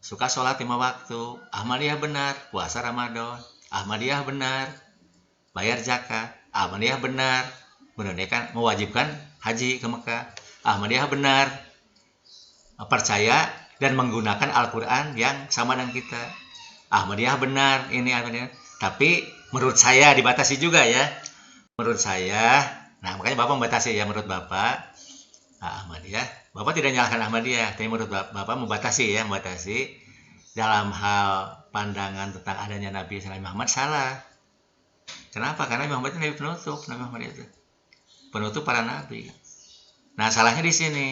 Suka sholat 5 waktu. Ahmadiyah benar. Puasa Ramadan. Ahmadiyah benar. Bayar zakat. Ahmadiyah benar. Mewajibkan haji ke Mekah. Ahmadiyah benar. Percaya dan menggunakan Al-Quran yang sama dengan kita. Ahmadiyah benar. Ini Ahmadiyah. Tapi menurut saya dibatasi juga ya. Menurut saya, nah makanya Bapak membatasi ya, menurut Bapak. Ahmadiyah, Bapak tidak menyalahkan Ahmadiyah, tapi menurut Bapak membatasi dalam hal pandangan tentang adanya Nabi Muhammad salah. Kenapa? Karena Nabi Muhammad itu Nabi penutup, Nabi Muhammad itu penutup para nabi. Nah, salahnya di sini.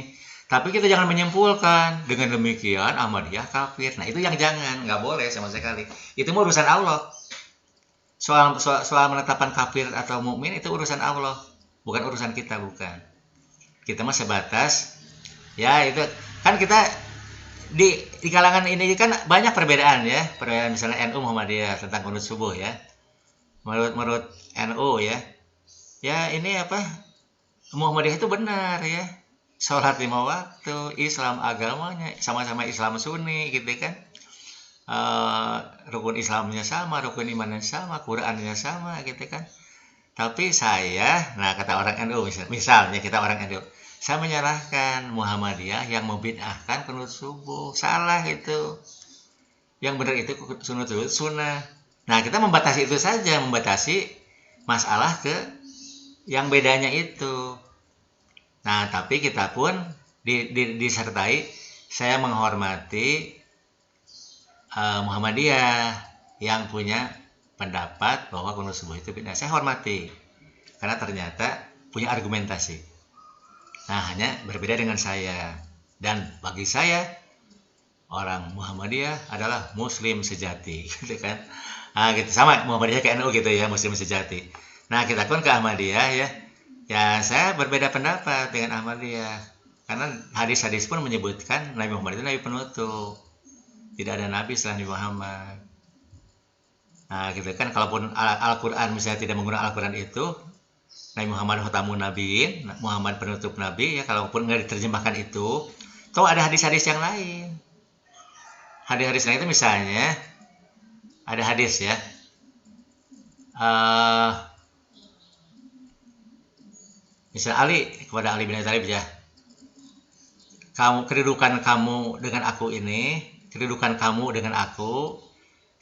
Tapi kita jangan menyimpulkan dengan demikian Ahmadiyah kafir. Nah, itu yang jangan, nggak boleh sama sekali. Itu urusan Allah. Soal menetapkan kafir atau mukmin itu urusan Allah, bukan urusan kita, bukan. Kita mah sebatas ya, itu kan kita di kalangan ini kan banyak perbedaan ya, perbedaan misalnya NU Muhammadiyah tentang kunut subuh ya, menurut NU ya ini apa, Muhammadiyah itu benar ya, sholat 5 waktu, Islam agamanya sama-sama Islam Sunni gitu kan, rukun Islamnya sama, rukun imannya sama, Qurannya sama gitu kan. Tapi saya, nah kata orang NU, misalnya kita orang NU, saya menyalahkan Muhammadiyah yang membid'ahkan kunut subuh. Salah itu. Yang benar itu kunut subuh sunnah. Nah, kita membatasi itu saja, membatasi masalah ke yang bedanya itu. Nah, tapi kita pun disertai, saya menghormati Muhammadiyah yang punya pendapat bahwa kunut subuh itu bid'ah. Saya hormati karena ternyata punya argumentasi. Nah, hanya berbeda dengan saya. Dan bagi saya orang Muhammadiyah adalah muslim sejati, gitu kan. Nah, gitu sama Muhammadiyah ke NU gitu ya, muslim sejati. Nah, kita pun ke Ahmadiyah ya. Ya, saya berbeda pendapat dengan Ahmadiyah. Karena hadis-hadis pun menyebutkan Nabi Muhammad itu nabi penutup. Tidak ada nabi selain Nabi Muhammad. Nah, gitu kan, kalaupun Al-Quran misalnya tidak menggunakan Al-Quran itu, Nabi Muhammad khatamun nabiin, Muhammad penutup nabi ya, kalaupun nggak diterjemahkan itu, toh ada hadis-hadis yang lain. Hadis-hadis lain itu misalnya, ada hadis ya, misalnya Ali, kepada Ali bin Abi Thalib ya, kedudukan kamu dengan aku ini, kedudukan kamu dengan aku,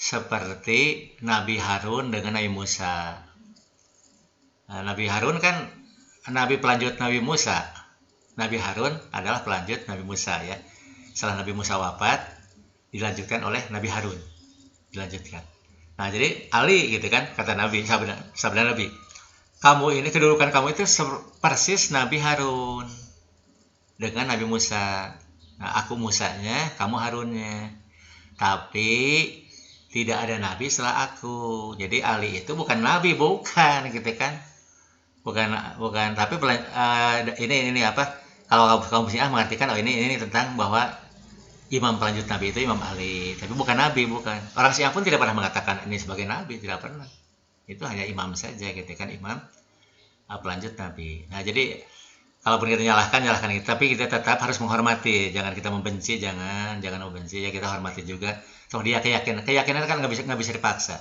seperti Nabi Harun dengan Nabi Musa. Nah, Nabi Harun kan Nabi pelanjut Nabi Musa. Nabi Harun adalah pelanjut Nabi Musa ya. Setelah Nabi Musa wafat, dilanjutkan oleh Nabi Harun. Dilanjutkan. Nah, jadi Ali gitu kan, kata Nabi, sabda Nabi, kamu ini, kedudukan kamu itu persis Nabi Harun dengan Nabi Musa. Nah, aku Musanya, kamu Harunnya. Tapi tidak ada nabi setelah aku. Jadi Ali itu bukan nabi, bukan gitu kan. Bukan tapi ini apa? Kalau kaum Syiah mengartikan ini tentang bahwa imam pelanjut nabi itu Imam Ali, tapi bukan nabi, bukan. Orang Syiah pun tidak pernah mengatakan ini sebagai nabi, tidak pernah. Itu hanya imam saja gitu kan, imam pelanjut nabi. Nah, jadi kalaupun kita nyalahkan itu, tapi kita tetap harus menghormati. Jangan kita membenci, jangan membenci ya, kita hormati juga. Toh dia keyakinan kan nggak bisa dipaksa.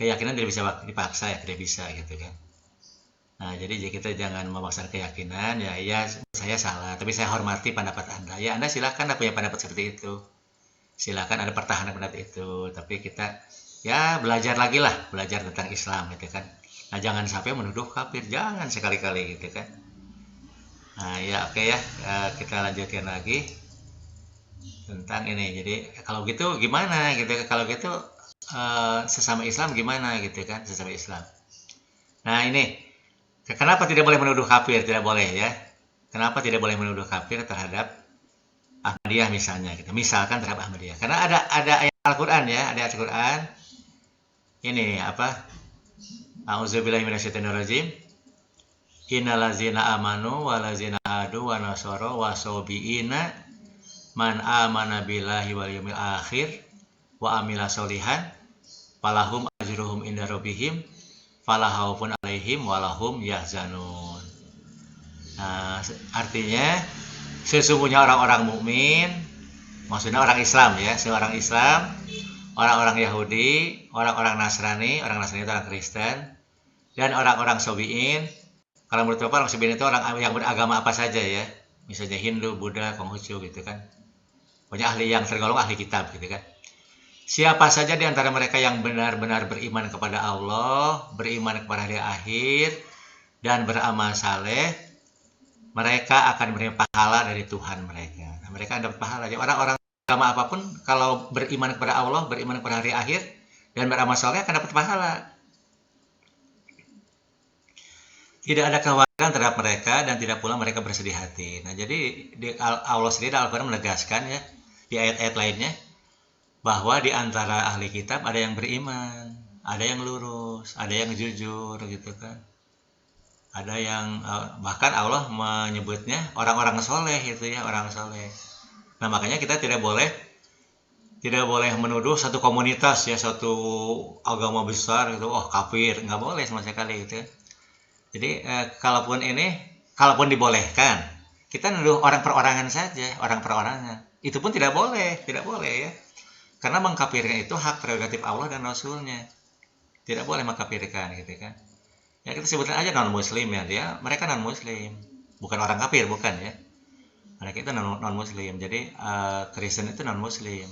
Keyakinan tidak bisa dipaksa ya, tidak bisa gitu kan. Nah, jadi kita jangan memaksa keyakinan ya saya salah, tapi saya hormati pendapat Anda. Ya, Anda silakan punya pendapat seperti itu. Silakan ada pertahanan pendapat itu, tapi kita ya belajar tentang Islam gitu kan. Nah, jangan sampai menuduh kafir, jangan sekali-kali gitu kan. Nah, ya oke ya, kita lanjutkan lagi tentang ini. Jadi kalau gitu gimana gitu, kalau gitu sesama Islam gimana gitu kan, sesama Islam. Nah, ini kenapa tidak boleh menuduh kafir, tidak boleh ya. Kenapa tidak boleh menuduh kafir terhadap Ahmadiyah misalnya gitu. Misalkan terhadap Ahmadiyah. Karena ada ayat Al-Qur'an ya, ada ayat Al-Qur'an. Ini apa? A'udzubillahi minasyaitonirrajim. Innallazina amanu walazina adu wa nasara wa sobiina man amana billahi wal yawmil akhir wa amila solihan falahum ajruhum inda rabbihim fala khaufun alaihim walahum yahzanun. Artinya sesungguhnya orang-orang mukmin, maksudnya orang Islam ya, seorang Islam, orang-orang Yahudi, orang-orang Nasrani itu orang Kristen, dan orang-orang Sobiin. Kalau menurut Bapak orang Sobiin itu orang yang beragama apa saja ya, misalnya Hindu, Buddha, Konghucu gitu kan. Pokoknya ahli yang tergolong ahli kitab gitu kan. Siapa saja di antara mereka yang benar-benar beriman kepada Allah, beriman kepada hari akhir, dan beramal saleh, mereka akan menerima pahala dari Tuhan mereka. Nah, mereka dapat pahala. Jadi orang-orang agama apapun, kalau beriman kepada Allah, beriman kepada hari akhir, dan beramal saleh akan dapat pahala. Tidak ada kekhawatiran terhadap mereka dan tidak pula mereka bersedih hati. Nah, jadi Allah sendiri dalam Al-Quran menegaskan ya di ayat-ayat lainnya bahwa di antara ahli kitab ada yang beriman, ada yang lurus, ada yang jujur gitu kan. Ada yang bahkan Allah menyebutnya orang-orang soleh itu ya, orang soleh. Nah, makanya kita tidak boleh menuduh satu komunitas ya, satu agama besar gitu, oh kafir, nggak boleh sama sekali gitu. Jadi kalaupun dibolehkan, kita nuduh orang perorangan saja, orang perorangan. Itu pun tidak boleh ya. Karena mengkafirkan itu hak prerogatif Allah dan Rasulnya. Tidak boleh mengkafirkan gitu kan. Ya kita sebutkan aja non-muslim ya, mereka non-muslim. Bukan orang kafir, bukan ya. Mereka itu non-muslim. Jadi Kristen itu non-muslim.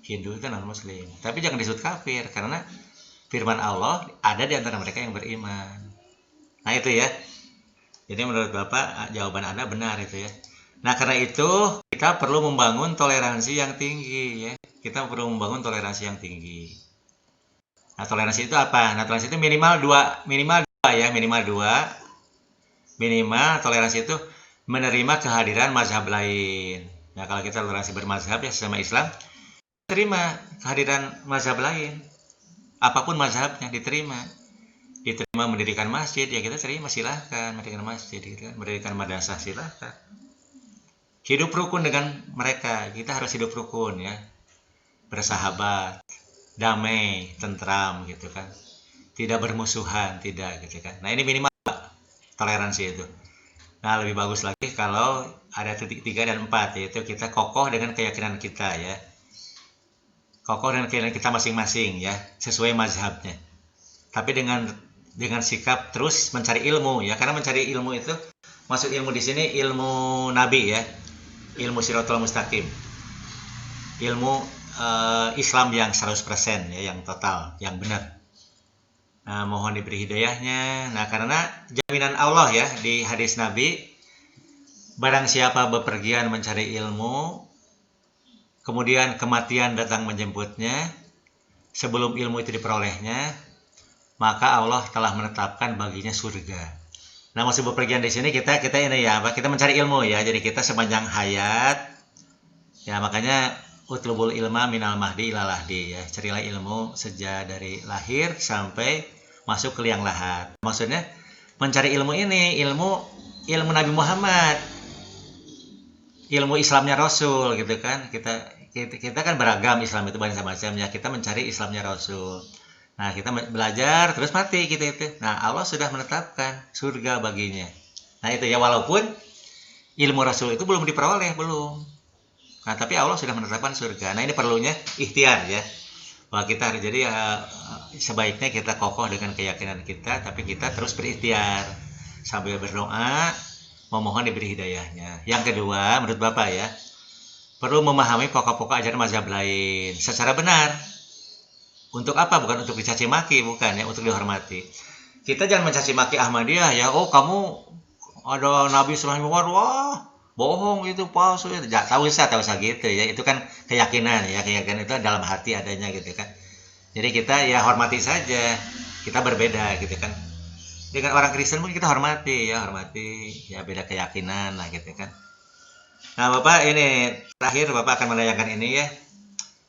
Hindu itu non-muslim. Tapi jangan disebut kafir, karena firman Allah ada di antara mereka yang beriman. Nah itu ya. Jadi menurut Bapak jawaban Anda benar itu ya. Nah karena itu kita perlu membangun toleransi yang tinggi ya. Kita perlu membangun toleransi yang tinggi. Nah toleransi itu apa? Nah toleransi itu minimal dua ya, minimal toleransi itu menerima kehadiran mazhab lain. Nah kalau kita toleransi bermazhab ya sesama Islam, terima kehadiran mazhab lain. Apapun mazhabnya diterima mendirikan masjid ya kita terima, silahkan mendirikan masjid gitu kan, mendirikan madrasah silahkan. Hidup rukun dengan mereka, kita harus hidup rukun ya, bersahabat, damai, tentram gitu kan, tidak bermusuhan, tidak gitu kan. Nah ini minimal toleransi itu. Nah lebih bagus lagi kalau ada titik 3 dan 4, yaitu kita kokoh dengan keyakinan kita ya, kokoh dengan keyakinan kita masing-masing ya, sesuai mazhabnya. Tapi dengan sikap terus mencari ilmu ya, karena mencari ilmu itu maksud ilmu di sini ilmu nabi ya, ilmu Shirathul Mustaqim, ilmu Islam yang 100% ya, yang total, yang benar. Nah, mohon diberi hidayahnya. Nah, karena jaminan Allah ya di hadis Nabi, barang siapa bepergian mencari ilmu, kemudian kematian datang menjemputnya, sebelum ilmu itu diperolehnya, maka Allah telah menetapkan baginya surga. Nah, maksud bepergian di sini kita ini ya, kita mencari ilmu ya. Jadi kita sepanjang hayat ya, makanya utlubul ilma minal mahdi ilal lahdi ya. Carilah ilmu sejak dari lahir sampai masuk ke liang lahat. Maksudnya mencari ilmu ini, ilmu Nabi Muhammad, ilmu Islamnya Rasul gitu kan. Kita kan beragam, Islam itu banyak macam ya. Kita mencari Islamnya Rasul. Nah, kita belajar terus mati kita itu. Nah, Allah sudah menetapkan surga baginya. Nah, itu ya, walaupun ilmu Rasul itu belum diperoleh, belum. Nah, tapi Allah sudah menetapkan surga. Nah, ini perlunya ikhtiar ya. Bahwa kita jadi sebaiknya kita kokoh dengan keyakinan kita, tapi kita terus berikhtiar sambil berdoa memohon diberi hidayahnya. Yang kedua, menurut Bapak ya, perlu memahami pokok-pokok ajaran mazhab lain secara benar. Untuk apa? Bukan untuk dicaci maki, bukan ya, untuk dihormati. Kita jangan mencaci maki Ahmadiyah ya. Oh, kamu ada Nabi Sulaiman, wah, bohong itu, palsu itu. Tahu usah gitu ya. Itu kan keyakinan ya, keyakinan itu dalam hati adanya gitu kan. Jadi kita ya hormati saja. Kita berbeda gitu kan. Dengan orang Kristen pun kita hormati ya, beda keyakinan lah gitu kan. Nah, Bapak ini terakhir Bapak akan menanyakan ini ya.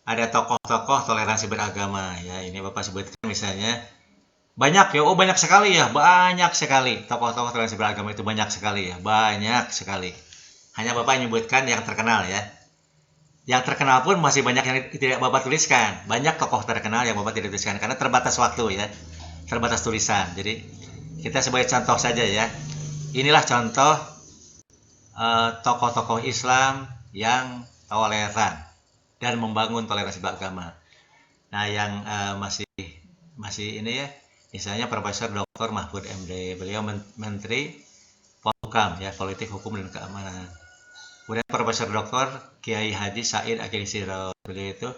Ada tokoh-tokoh toleransi beragama ya, ini Bapak sebutkan misalnya banyak ya, banyak sekali tokoh-tokoh toleransi beragama itu banyak sekali ya, banyak sekali. Hanya Bapak menyebutkan yang terkenal ya. Yang terkenal pun masih banyak yang tidak Bapak tuliskan. Banyak tokoh terkenal yang Bapak tidak tuliskan karena terbatas waktu ya, terbatas tulisan. Jadi kita sebagai contoh saja ya. Inilah contoh tokoh-tokoh Islam yang toleran dan membangun toleransi beragama. Nah, yang masih ini ya, misalnya Profesor Dr. Mahfud MD, beliau Menteri Polhukam ya, Politik Hukum dan Keamanan. Kemudian Profesor Dr. Kiai Haji Said Akil Sirot, beliau itu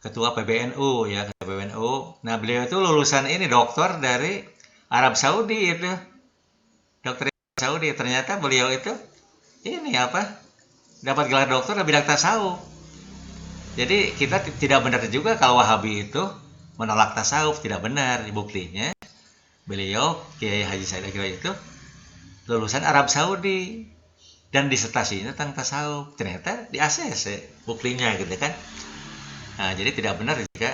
Ketua PBNU ya, Ketua PBNU. Nah, beliau itu lulusan ini doktor dari Arab Saudi itu. Dokter Saudi, ternyata beliau itu ini dapat gelar doktor dan bidang tasawuf. Jadi kita tidak benar juga kalau Wahabi itu menolak tasawuf, tidak benar. Buktinya beliau Kiai Haji Said Akil itu lulusan Arab Saudi dan disertasinya tentang tasawuf. Ternyata di ACC buktinya gitu kan. Nah, jadi tidak benar jika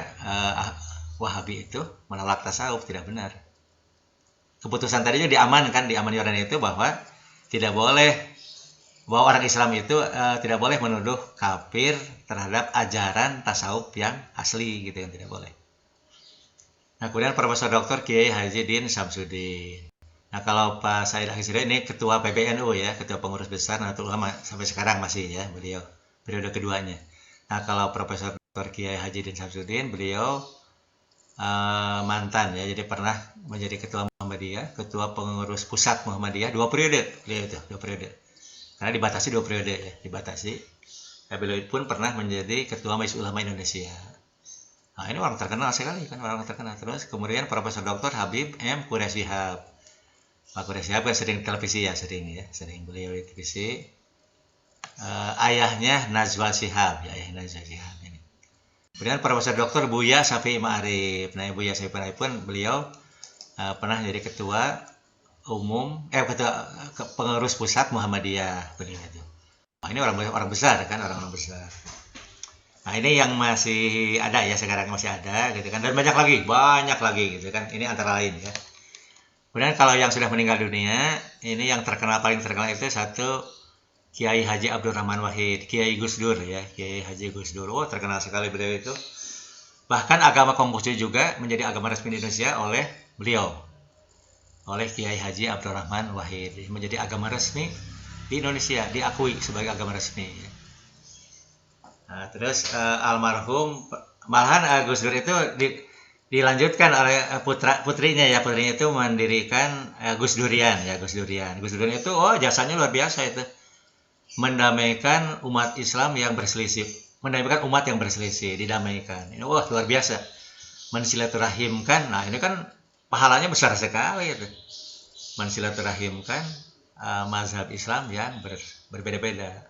Wahabi itu menolak tasawuf, tidak benar. Keputusan tadinya diamankan itu bahwa tidak boleh, bahwa orang Islam itu tidak boleh menuduh kafir terhadap ajaran tasawuf yang asli gitu, yang tidak boleh. Nah, kemudian Profesor Dr. Kiai Haji Din Samsudin. Nah, kalau Pak Said Akil Sirot ini Ketua PBNU ya, Ketua Pengurus Besar Nahdlatul Ulama sampai sekarang masih ya, beliau periode keduanya. Nah, kalau Profesor Dr. Kiai Haji Din Samsudin, beliau mantan ya, jadi pernah menjadi Ketua Muhammadiyah, Ketua Pengurus Pusat Muhammadiyah 2 periode, beliau itu 2 periode. Karena dibatasi 2 periode ya, dibatasi. Ya, beliau pun pernah menjadi Ketua Majelis Ulama Indonesia. Nah, ini orang terkenal sekali kan, orang terkenal. Terus kemudian Profesor Dr. Habib M. Quraish Shihab. Pak Quraish Shihab kan sering televisi ya, sering beliau di televisi. Ayahnya Najwa Shihab, ya, ayah Najwa Shihab ini. Kemudian Profesor Dr. Buya Syafi'i Ma'arif. Nah, Buya Syafi'i Ma'arif pun beliau pernah jadi ketua pengurus pusat Muhammadiyah beliau itu. Nah, ini orang besar kan, orang besar. Nah, ini yang masih ada ya, sekarang masih ada gitu kan, dan banyak lagi gitu kan. Ini antara lain ya. Kemudian kalau yang sudah meninggal dunia, ini yang paling terkenal itu satu Kiai Haji Abdurrahman Wahid, Kiai Gus Dur ya, Kiai Haji Gus Dur. Oh, terkenal sekali beliau itu. Bahkan agama Konghucu juga menjadi agama resmi di Indonesia oleh beliau, oleh Kiai Haji Abdurrahman Wahid, menjadi agama resmi di Indonesia, diakui sebagai agama resmi. Nah, terus almarhum, malahan Gus Dur itu dilanjutkan oleh putrinya itu mendirikan Gus Durian ya, Gus Durian itu jasanya luar biasa itu, mendamaikan umat Islam yang berselisih, didamaikan. Ini luar biasa, mensilaturahimkan. Nah, ini kan pahalanya besar sekali itu, mensilaturahimkan mazhab Islam yang berbeda-beda.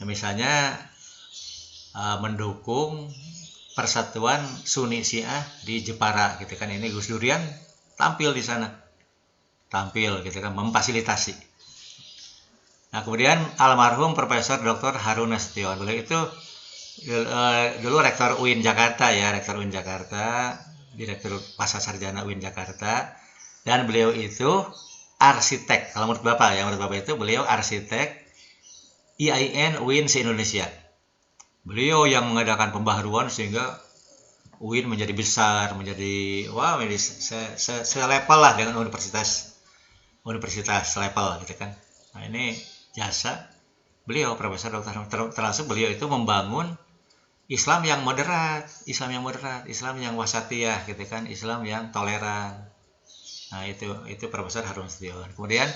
Nah, misalnya mendukung persatuan Sunni Syiah di Jepara gitu kan. Ini Gus Durian tampil di sana, gitu kan, memfasilitasi. Nah, kemudian almarhum Profesor Dr. Harun Nasution, beliau itu dulu rektor UIN Jakarta ya, direktur Pasca Sarjana UIN Jakarta, dan beliau itu arsitek. Kalau menurut Bapak itu beliau arsitek IAIN UIN se-Indonesia. Beliau yang mengadakan pembaharuan sehingga UIN menjadi besar, menjadi selevel lah dengan universitas level gitu kan. Nah, ini jasa beliau Profesor Dr. termasuk beliau itu membangun Islam yang moderat, Islam yang wasatiyah gitu kan, Islam yang toleran. Nah, itu Profesor Harun Nasution. Kemudian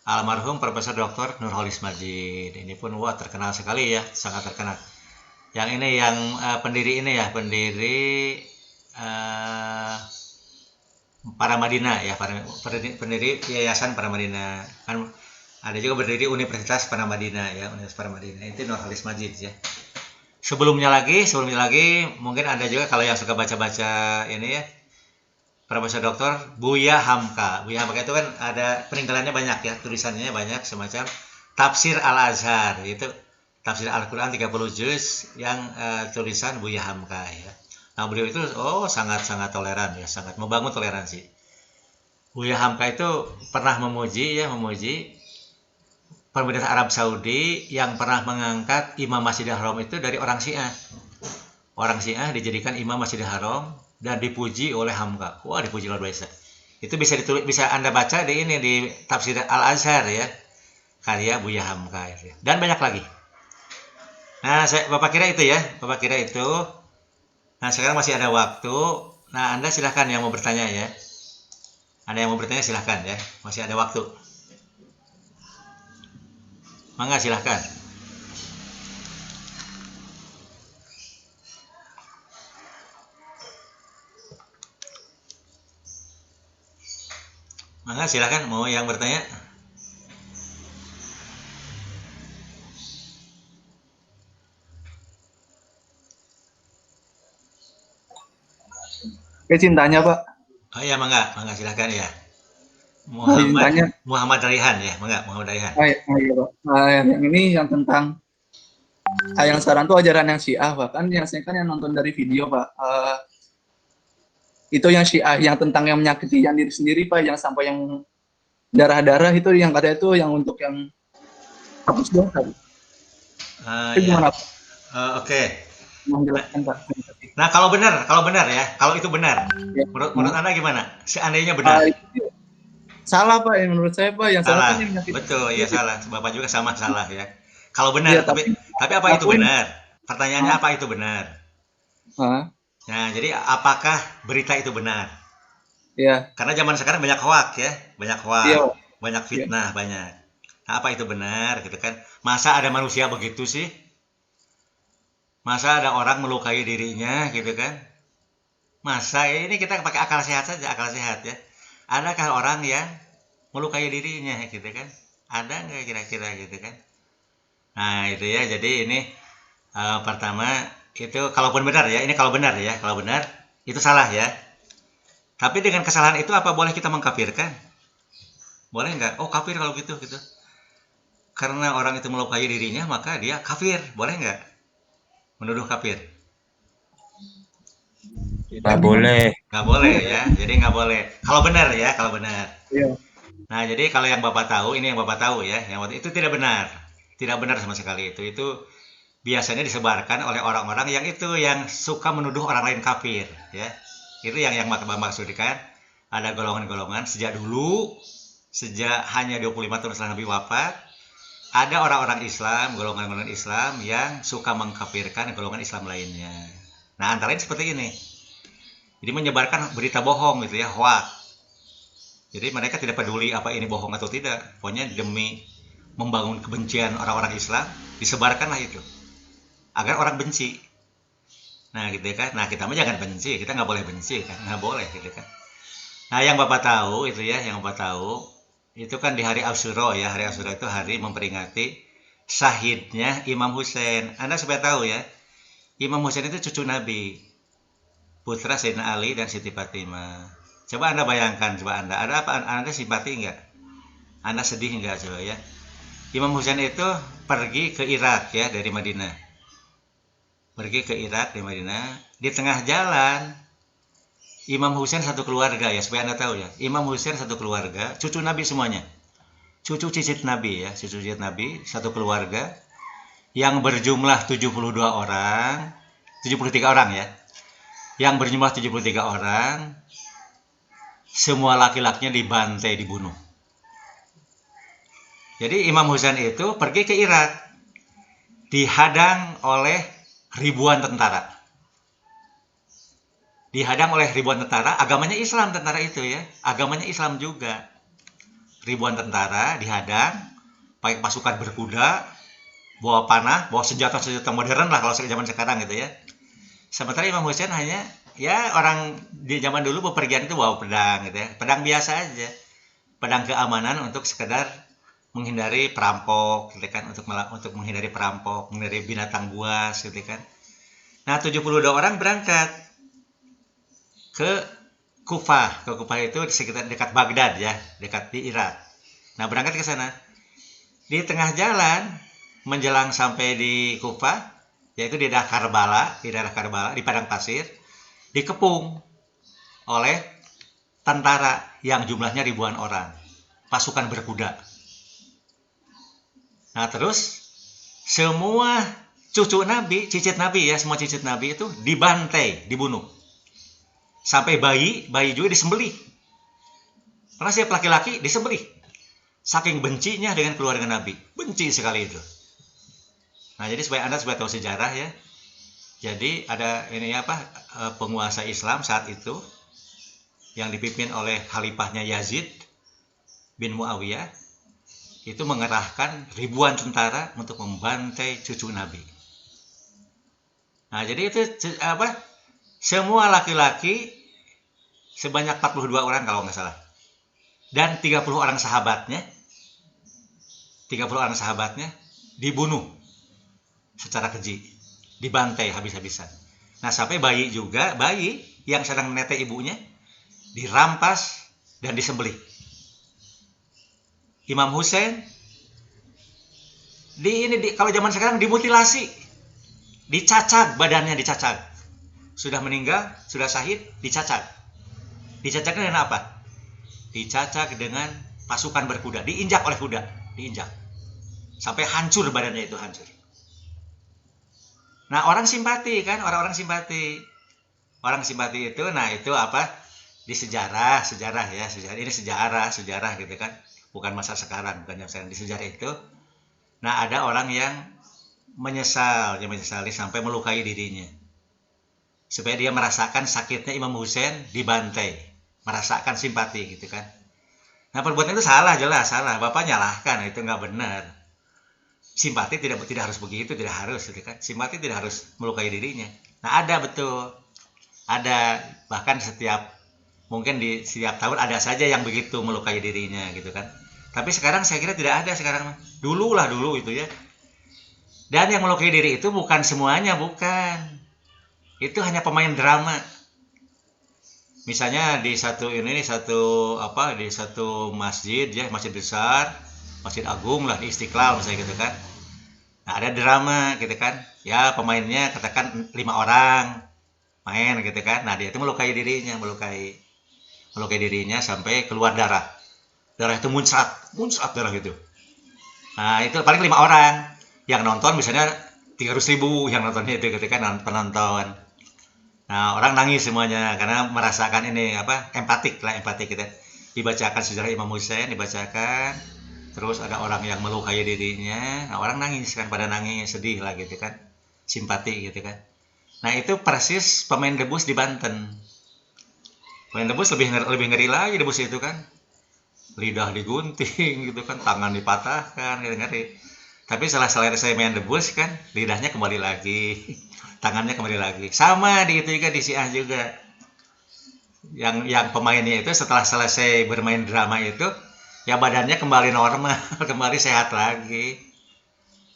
almarhum Profesor Dr. Nurholis Majid. Ini pun terkenal sekali ya, sangat terkenal. Yang ini yang pendiri Paramadina ya, pendiri Yayasan Paramadina. Kan ada juga berdiri Universitas Paramadina ya, Universitas Paramadina. Itu Nurholis Majid ya. Sebelumnya lagi mungkin ada juga kalau yang suka baca-baca ini ya, Profesor Dr. Buya Hamka. Buya Hamka itu kan ada peninggalannya banyak ya, tulisannya banyak, semacam Tafsir Al-Azhar, itu Tafsir Al-Quran 30 juz yang tulisan Buya Hamka ya. Nah, beliau itu sangat-sangat toleran ya, sangat membangun toleransi. Buya Hamka itu pernah memuji pemerintah Arab Saudi yang pernah mengangkat Imam Masjidil Haram itu dari orang Syiah. Orang Syiah dijadikan Imam Masjidil Haram dan dipuji oleh Hamka. Dipuji luar biasa. Itu bisa Anda baca di Tafsir Al-Azhar ya. karya Buya Hamka itu. Dan banyak lagi. Nah, Bapak kira itu ya, Bapak kira itu. Nah, sekarang masih ada waktu. Nah, Anda silahkan yang mau bertanya ya. Anda yang mau bertanya silahkan ya, masih ada waktu. Mangga silahkan. Mangga silahkan, mau yang bertanya. Cintanya Pak. Oh ya, mangga silahkan ya. Cintanya. Muhammad Raihan ya, mangga Muhammad Raihan. Iya Pak. Yang ini yang tentang yang sekarang tuh ajaran yang Syiah Pak. Kan yang saya kan yang nonton dari video Pak. Itu yang Syiah yang tentang yang menyakiti yang diri sendiri Pak, yang sampai yang darah-darah itu yang katanya itu yang untuk yang hapus dosa. Itu Ya. gimana? Oke. Menjelaskan Pak. Nah, kalau benar ya, kalau itu benar, Ya. menurut Anda gimana? Seandainya benar. Salah Pak, yang menurut saya Pak, yang salah kan yang menyakiti. Betul, ya salah. Bapak juga sama salah ya. Kalau benar, Ya, tapi apa itu benar? Pertanyaannya apa itu benar? Nah, jadi apakah berita itu benar? Ya. Karena zaman sekarang banyak hoak ya, banyak hoak, Ya. banyak fitnah, banyak. Nah, apa itu benar gitu kan? Masa ada manusia begitu sih? Masa ada orang melukai dirinya gitu kan? Masa ini kita pakai akal sehat saja, akal sehat ya. Adakah orang yang melukai dirinya gitu kan? Ada nggak kira-kira gitu kan? Nah itu ya, jadi ini pertama itu kalaupun benar ya, ini kalau benar ya, kalau benar itu salah ya. Tapi dengan kesalahan itu apa boleh kita mengkafirkan? Boleh nggak? Oh kafir kalau gitu. Karena orang itu melukai dirinya maka dia kafir, boleh nggak? Menuduh kafir? Nggak boleh. Nggak boleh ya, jadi nggak boleh. Kalau benar ya, kalau benar. Iya. Nah jadi kalau yang Bapak tahu, ini yang Bapak tahu ya, yang itu tidak benar. Tidak benar sama sekali itu. Itu biasanya disebarkan oleh orang-orang yang suka menuduh orang lain kafir ya. Itu yang Bapak maksudkan. Ada golongan-golongan sejak hanya 25 tahun setelah Nabi wafat, ada orang-orang Islam, golongan-golongan Islam yang suka mengkafirkan golongan Islam lainnya. Nah, antara lain seperti ini. Jadi menyebarkan berita bohong gitu ya, hoax. Jadi mereka tidak peduli apa ini bohong atau tidak. Pokoknya demi membangun kebencian orang-orang Islam, disebarkanlah itu. Agar orang benci. Nah, gitu kan. Nah, kita mah jangan benci, kita nggak boleh benci kan, nggak boleh gitu kan. Nah, yang Bapak tahu itu ya, itu kan di hari Asyura ya. Hari Asyura itu hari memperingati syahidnya Imam Husain. Anda supaya tahu ya, Imam Husain itu cucu Nabi, putra Sayyidina Ali dan Siti Fatimah. Coba Anda bayangkan, ada apa? Anda simpati nggak? Anda sedih nggak coba ya? Imam Husain itu pergi ke Irak ya dari Madinah. Pergi ke Irak dari Madinah. Di tengah jalan, Imam Husain satu keluarga ya, supaya Anda tahu ya. Imam Husain satu keluarga, cucu Nabi semuanya. Cucu cicit Nabi ya, cucu cicit Nabi, satu keluarga yang berjumlah 73 orang ya. Yang berjumlah 73 orang, semua laki-lakinya dibantai, dibunuh. Jadi Imam Husain itu pergi ke Irak, dihadang oleh ribuan tentara. Agamanya Islam tentara itu ya, agamanya Islam juga. Ribuan tentara dihadang, pakai pasukan berkuda, bawa panah, bawa senjata-senjata modern lah kalau zaman sekarang gitu ya. Sementara Imam Husain hanya ya orang di zaman dulu bepergian itu bawa pedang gitu ya, pedang biasa aja, pedang keamanan untuk sekedar menghindari perampok gitu kan, untuk menghindari perampok, menghindari binatang buas gitu kan. Nah 72 orang berangkat ke Kufah itu sekitar dekat Baghdad ya, dekat di Irak. Nah berangkat ke sana. Di tengah jalan menjelang sampai di Kufah, yaitu di daerah Karbala, di padang pasir, dikepung oleh tentara yang jumlahnya ribuan orang, pasukan berkuda. Nah terus semua cucu Nabi, cicit Nabi ya, semua cicit Nabi itu dibantai, dibunuh. Sampai bayi juga disembelih. Karena siap laki-laki disembelih. saking bencinya dengan keluarga Nabi, benci sekali itu. Nah, jadi supaya Anda tahu sejarah ya. Jadi ada penguasa Islam saat itu yang dipimpin oleh khalifahnya Yazid bin Muawiyah, itu mengerahkan ribuan tentara untuk membantai cucu Nabi. Nah, jadi itu semua laki-laki sebanyak 42 orang kalau nggak salah. Dan 30 orang sahabatnya dibunuh secara keji, dibantai habis-habisan. Nah, sampai bayi yang sedang menetek ibunya dirampas dan disembelih. Imam Hussein kalau zaman sekarang dimutilasi, dicacak badannya, dicacak. Sudah meninggal, sudah syahid, dicacak. Dicacaknya dengan apa? Dicacak dengan pasukan berkuda, diinjak oleh kuda, diinjak. Sampai hancur badannya itu, hancur. Nah, orang simpati kan, orang-orang simpati. Orang simpati itu, nah itu apa? Di sejarah ya, ini sejarah gitu kan. Bukan masa sekarang, bukan yang sekarang, di sejarah itu. Nah, ada orang yang menyesali sampai melukai dirinya. Supaya dia merasakan sakitnya Imam Hussein dibantai, merasakan simpati gitu kan. Nah, perbuatan itu salah, jelas salah. Bapak nyalahkan, itu nggak benar. Simpati tidak harus begitu, tidak harus gitu kan. Simpati tidak harus melukai dirinya. Nah, ada betul. Ada, bahkan mungkin di setiap tahun ada saja yang begitu melukai dirinya gitu kan. Tapi sekarang saya kira tidak ada sekarang. Dulu itu ya. Dan yang melukai diri itu bukan semuanya, bukan. Itu hanya pemain drama. Misalnya di satu masjid ya, masjid besar, masjid agung lah, di Istiqlal misalnya gitu kan. Nah, ada drama gitu kan. Ya, pemainnya katakan 5 orang main gitu kan. Nah, dia itu melukai dirinya sampai keluar darah. Darah itu muncrat darah gitu. Nah, itu paling 5 orang. Yang nonton misalnya 300.000 yang nontonnya itu gitu kan, penonton. Nah, orang nangis semuanya karena merasakan empatik gitu. Dibacakan sejarah Imam Hussein, dibacakan. Terus ada orang yang melukai dirinya. Nah, orang nangis kan, pada nangis, sedih lah gitu kan. Simpati gitu kan. Nah, itu persis pemain debus di Banten. Pemain debus lebih ngeri lagi debus itu kan. Lidah digunting gitu kan, tangan dipatahkan gitu, ngeri. Tapi setelah selesai main debus kan, lidahnya kembali lagi, tangannya kembali lagi. Sama di Syiah juga. Yang pemainnya itu setelah selesai bermain drama itu, ya badannya kembali normal, kembali sehat lagi.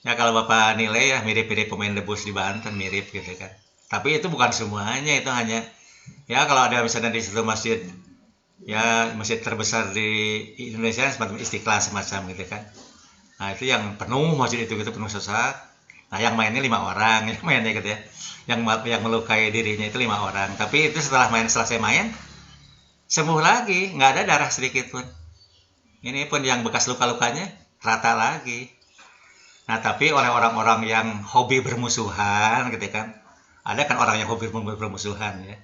Ya kalau Bapak nilai ya mirip-mirip pemain debus di Banten, mirip gitu kan. Tapi itu bukan semuanya, itu hanya ya kalau ada misalnya di situ masjid terbesar di Indonesia semacam Istiqlal semacam gitu kan. Nah, itu yang penuh masjid itu gitu, penuh sesak. Nah, yang mainnya 5 orang, yang mainnya gitu ya. Yang melukai dirinya itu 5 orang. Tapi itu setelah selesai main sembuh lagi, nggak ada darah sedikit pun. Ini pun yang bekas luka-lukanya rata lagi. Nah, tapi oleh orang-orang yang hobi bermusuhan gitu kan. Ada kan orang yang hobi bermusuhan ya.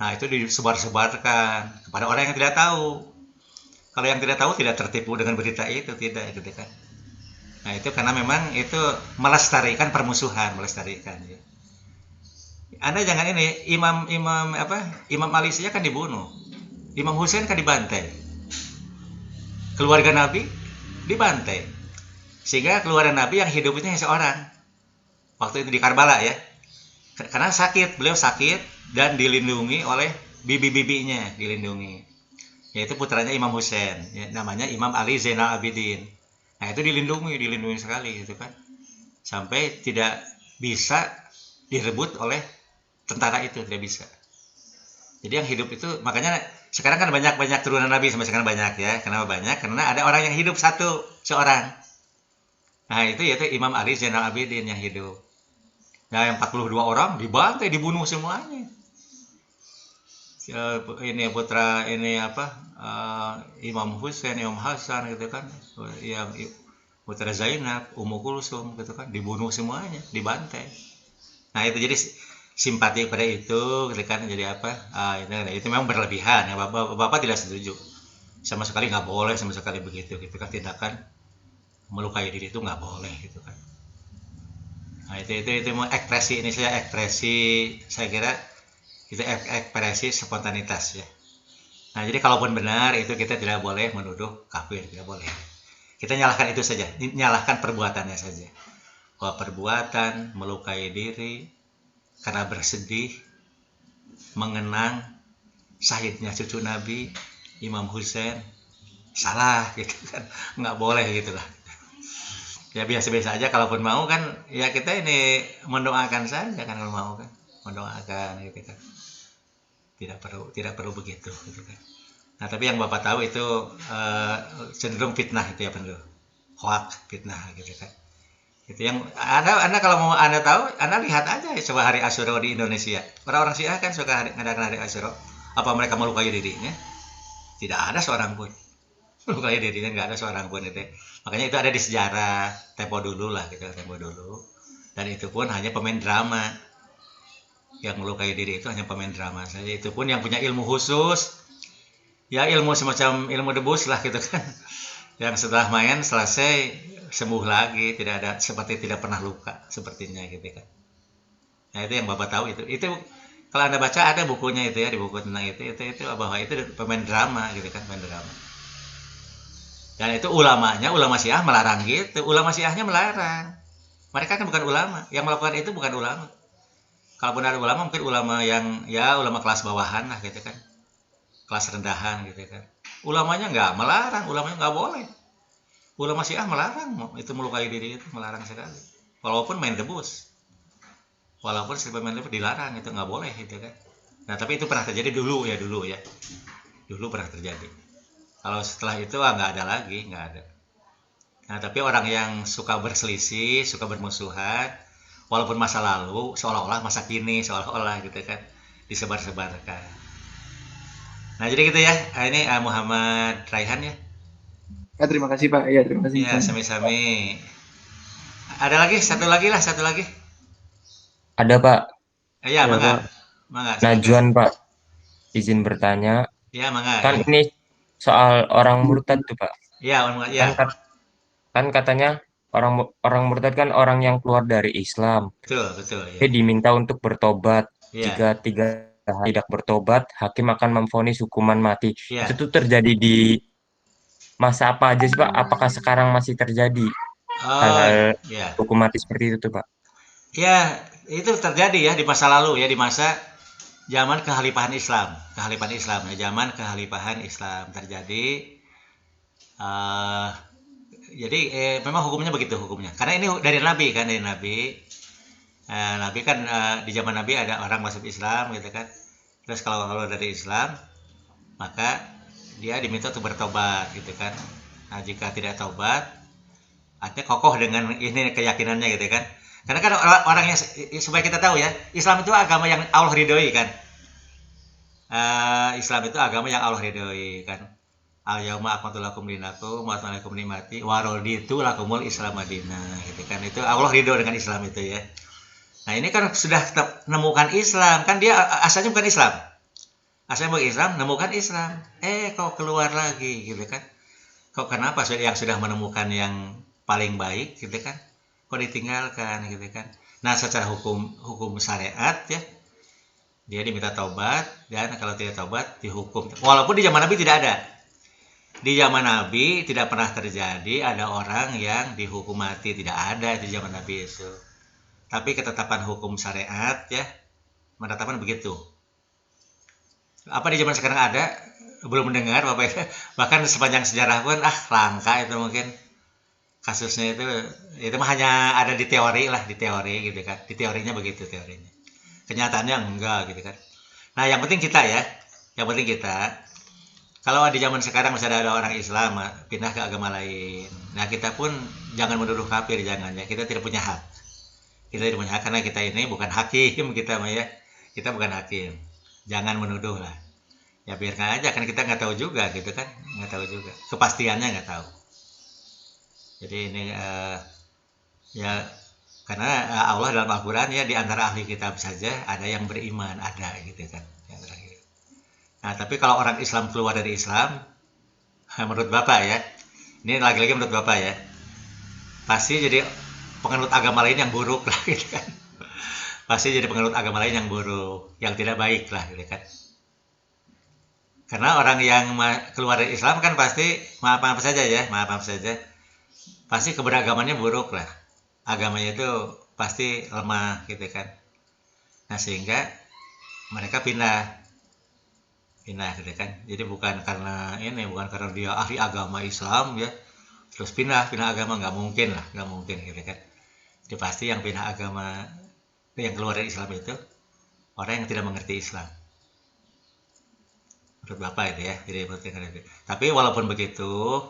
Nah, itu disebar-sebarkan kepada orang yang tidak tahu. Kalau yang tidak tahu tidak tertipu dengan berita itu, tidak gitu kan. Nah, itu karena memang itu melestarikan permusuhan, melestarikan ya. Anda jangan Imam Ali saja kan dibunuh. Imam Hussein kan dibantai. Keluarga Nabi dibantai. Sehingga keluarga Nabi yang hidup itu hanya seorang. Waktu itu di Karbala ya. Karena beliau sakit dan dilindungi oleh bibi-bibinya, yaitu putranya Imam Hussein, ya, namanya Imam Ali Zainal Abidin. Nah, itu dilindungi sekali gitu kan, sampai tidak bisa direbut oleh tentara itu, tidak bisa. Jadi yang hidup itu, makanya sekarang kan banyak turunan Nabi sampai sekarang banyak ya. Kenapa banyak? Karena ada orang yang hidup seorang. Nah, itu yaitu Imam Ali Zainal Abidin yang hidup. Nah, yang 42 orang dibantai, dibunuh semuanya. Ini putra Imam Hussein, Imam Hasan gitu kan, yang putra Zainab, Ummu Kulsum gitu kan, dibunuh semuanya, dibantai. Nah, itu jadi simpati pada itu gitu kan, jadi itu memang berlebihan ya. Bapak tidak setuju. sama sekali nggak boleh sama sekali begitu gitu kan, tindakan melukai diri itu nggak boleh gitu kan. Nah itu ekspresi ini, saya ekspresi, saya kira itu ekspresi spontanitas ya. Nah jadi kalaupun benar itu kita tidak boleh menuduh kafir, tidak boleh. Kita nyalahkan itu saja, nyalahkan perbuatannya saja. Bahwa perbuatan melukai diri karena bersedih mengenang syahidnya cucu Nabi Imam Husain, salah gitu kan, nggak boleh gitu lah. Ya biasa-biasa aja, kalaupun mau kan ya kita ini mendoakan saja kan, kalau mau kan mendoakan gitu kan, tidak perlu begitu gitu kan. Nah tapi yang Bapak tahu itu cenderung fitnah itu ya, penuh hoax, fitnah gitu kan. Itu yang anda kalau mau Anda tahu, Anda lihat aja ya, coba hari Asyura di Indonesia. Orang-orang Syiah kan suka ngadakan hari Asyura. Apa mereka melukai dirinya? Tidak ada seorang pun melukai dirinya, nggak ada seorang pun itu. Makanya itu ada di sejarah tempo dulu lah, gitu, tempo dulu. Dan itu pun hanya pemain drama yang melukai diri, itu hanya pemain drama saja. Itu pun yang punya ilmu khusus, ya ilmu semacam ilmu debus lah gitu kan. Yang setelah main selesai sembuh lagi, tidak ada, seperti tidak pernah luka sepertinya gitu kan. Nah itu yang Bapak tahu itu kalau Anda baca ada bukunya itu ya, di buku tentang itu bahwa itu pemain drama gitu kan, pemain drama. Dan itu ulama Syiah melarang gitu, ulama Syiahnya melarang. Mereka kan bukan ulama, yang melakukan itu bukan ulama. Kalaupun ada ulama, mungkin ulama yang ya ulama kelas bawahan lah gitu kan, kelas rendahan gitu kan. Ulamanya nggak melarang, ulamanya nggak boleh. Ulama Syiah melarang itu melukai diri, itu melarang sekali. Walaupun main debus, walaupun serba main debus dilarang, itu nggak boleh gitu kan. Nah tapi itu pernah terjadi dulu ya, dulu pernah terjadi. Kalau setelah itu nggak ada lagi, nggak ada. Nah tapi orang yang suka berselisih, suka bermusuhan, walaupun masa lalu seolah-olah masa kini, seolah-olah gitu kan, disebar-sebarkan. Nah jadi gitu ya, ini Muhammad Raihan ya. Ya, terima kasih Pak. Ya, terima kasih. Ya, sami-sami. Ada lagi, satu lagi. Ada Pak, Ya, Ya, mangga. Pak. Mangga, silakan. Najuan Pak, izin bertanya. Ya, mangga. Kan Ya, ini soal orang murtad tuh Pak. ya, Kan ya. kan katanya orang murtad kan orang yang keluar dari Islam. Betul ya. Dia diminta untuk bertobat. Ya, Jika 3 hari tidak bertobat, hakim akan memvonis hukuman mati. ya. Itu tuh terjadi di masa apa aja sih Pak? Apakah sekarang masih terjadi Oh, hal-hal ya. hukum mati seperti itu tuh Pak? Ya, itu terjadi ya di masa lalu ya, di masa zaman kehalifahan Islam. Kehalifahan Islam ya, zaman kehalifahan Islam terjadi. eh jadi memang hukumnya begitu hukumnya. Karena ini dari Nabi kan, dari Nabi. Nabi kan di zaman Nabi ada orang masuk Islam gitu kan. Terus kalau dari Islam, maka dia diminta untuk bertobat gitu kan. Nah jika tidak tobat, artinya kokoh dengan ini keyakinannya gitu kan. Karena kan orang yang, supaya kita tahu ya, Islam itu agama yang Allah ridhoi kan. Islam itu agama yang Allah ridhoi kan. Al-yauma akmaltu lakum dinakum wa atmamtu alaikum ni'mati wa raditu lakumul Islam madinah gitu kan. Itu Allah ridho dengan Islam itu ya. Nah ini kan sudah menemukan Islam, kan dia asalnya bukan Islam. Asalnya bukan Islam, menemukan Islam. Kok keluar lagi gitu kan. Kok kenapa yang sudah menemukan yang paling baik gitu kan, kok ditinggalkan gitu kan. Nah secara hukum syariat ya, dia diminta taubat, dan kalau tidak taubat dihukum. Walaupun di zaman Nabi tidak ada. Di zaman Nabi tidak pernah terjadi ada orang yang dihukum mati, tidak ada di zaman Nabi itu. Tapi ketetapan hukum syariat ya menetapkan begitu. Apa di zaman sekarang ada? Belum mendengar Bapak ya. Bahkan sepanjang sejarah pun langka itu mungkin kasusnya itu mah hanya ada di teori lah, di teori gitu kan. Di teorinya begitu teorinya. Kenyataannya enggak gitu kan. Nah, yang penting kita ya, kalau di zaman sekarang masih ada orang Islam pindah ke agama lain. Nah, kita pun jangan menuduh kafir, jangan ya. Kita tidak punya hak. Kita tidak punya hak karena kita ini bukan hakim kita mah ya. Kita bukan hakim. Jangan menuduh lah. Ya biarkan aja, kan kita nggak tahu juga gitu kan, nggak tahu juga, kepastiannya nggak tahu. Jadi ini ya karena Allah dalam Al-Quran ya, di antara ahli kitab saja ada yang beriman, ada gitu kan. Nah tapi kalau orang Islam keluar dari Islam, menurut Bapak ya. Ini lagi-lagi menurut Bapak ya. Pasti jadi penganut agama lain yang buruk lah gitu kan. Pasti jadi penganut agama lain yang buruk, yang tidak baik lah gitu kan. Karena orang yang keluar dari Islam kan pasti maaf saja ya, maaf saja. Pasti keberagamannya buruk lah. Agamanya itu pasti lemah gitu kan. Nah, sehingga mereka pindah gitu kan. Jadi bukan karena dia ahli agama Islam ya, terus pindah agama, nggak mungkin gitu kan. Jadi pasti yang pindah agama, yang keluar dari Islam itu orang yang tidak mengerti Islam. Menurut Bapak itu ya. Jadi tapi walaupun begitu,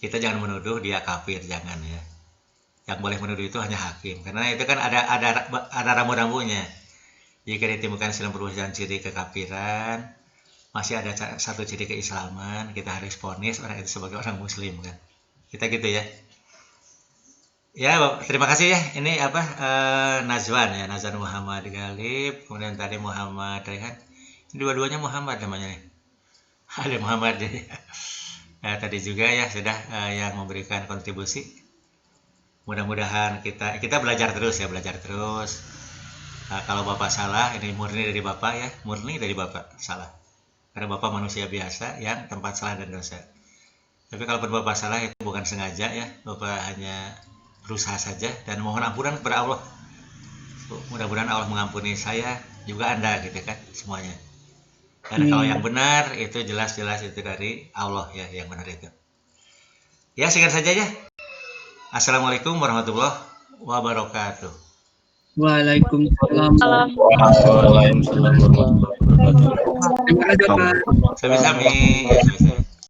kita jangan menuduh dia kafir, jangan ya. Yang boleh menuduh itu hanya hakim, karena itu kan ada rambu-rambunya. Jika ditemukan 99 ciri kekafiran, masih ada satu ciri keislaman, kita harus vonis orang itu sebagai orang muslim kan. Kita gitu ya. Ya, terima kasih ya. Ini Nazwan ya, Nazwan Muhammad Galib, kemudian tadi Muhammad Rehan. Dua-duanya Muhammad namanya nih. Ada Muhammad jadi. Nah, tadi juga ya sudah yang memberikan kontribusi. Mudah-mudahan kita belajar terus ya, belajar terus. Nah, kalau Bapak salah, ini murni dari Bapak ya, murni dari Bapak salah. Karena Bapak manusia biasa yang tempat salah dan dosa. Tapi kalau Bapak salah itu bukan sengaja ya, Bapak hanya berusaha saja dan mohon ampunan kepada Allah. Mudah-mudahan Allah mengampuni saya, juga Anda gitu kan, semuanya. Dan kalau yang benar itu jelas-jelas itu dari Allah ya, yang benar itu. Ya, sekian saja ya. Assalamualaikum warahmatullahi wabarakatuh. Waalaikumsalam. Waalaikumsalam warahmatullahi wabarakatuh. Terima kasih, Pak. Sami-sami.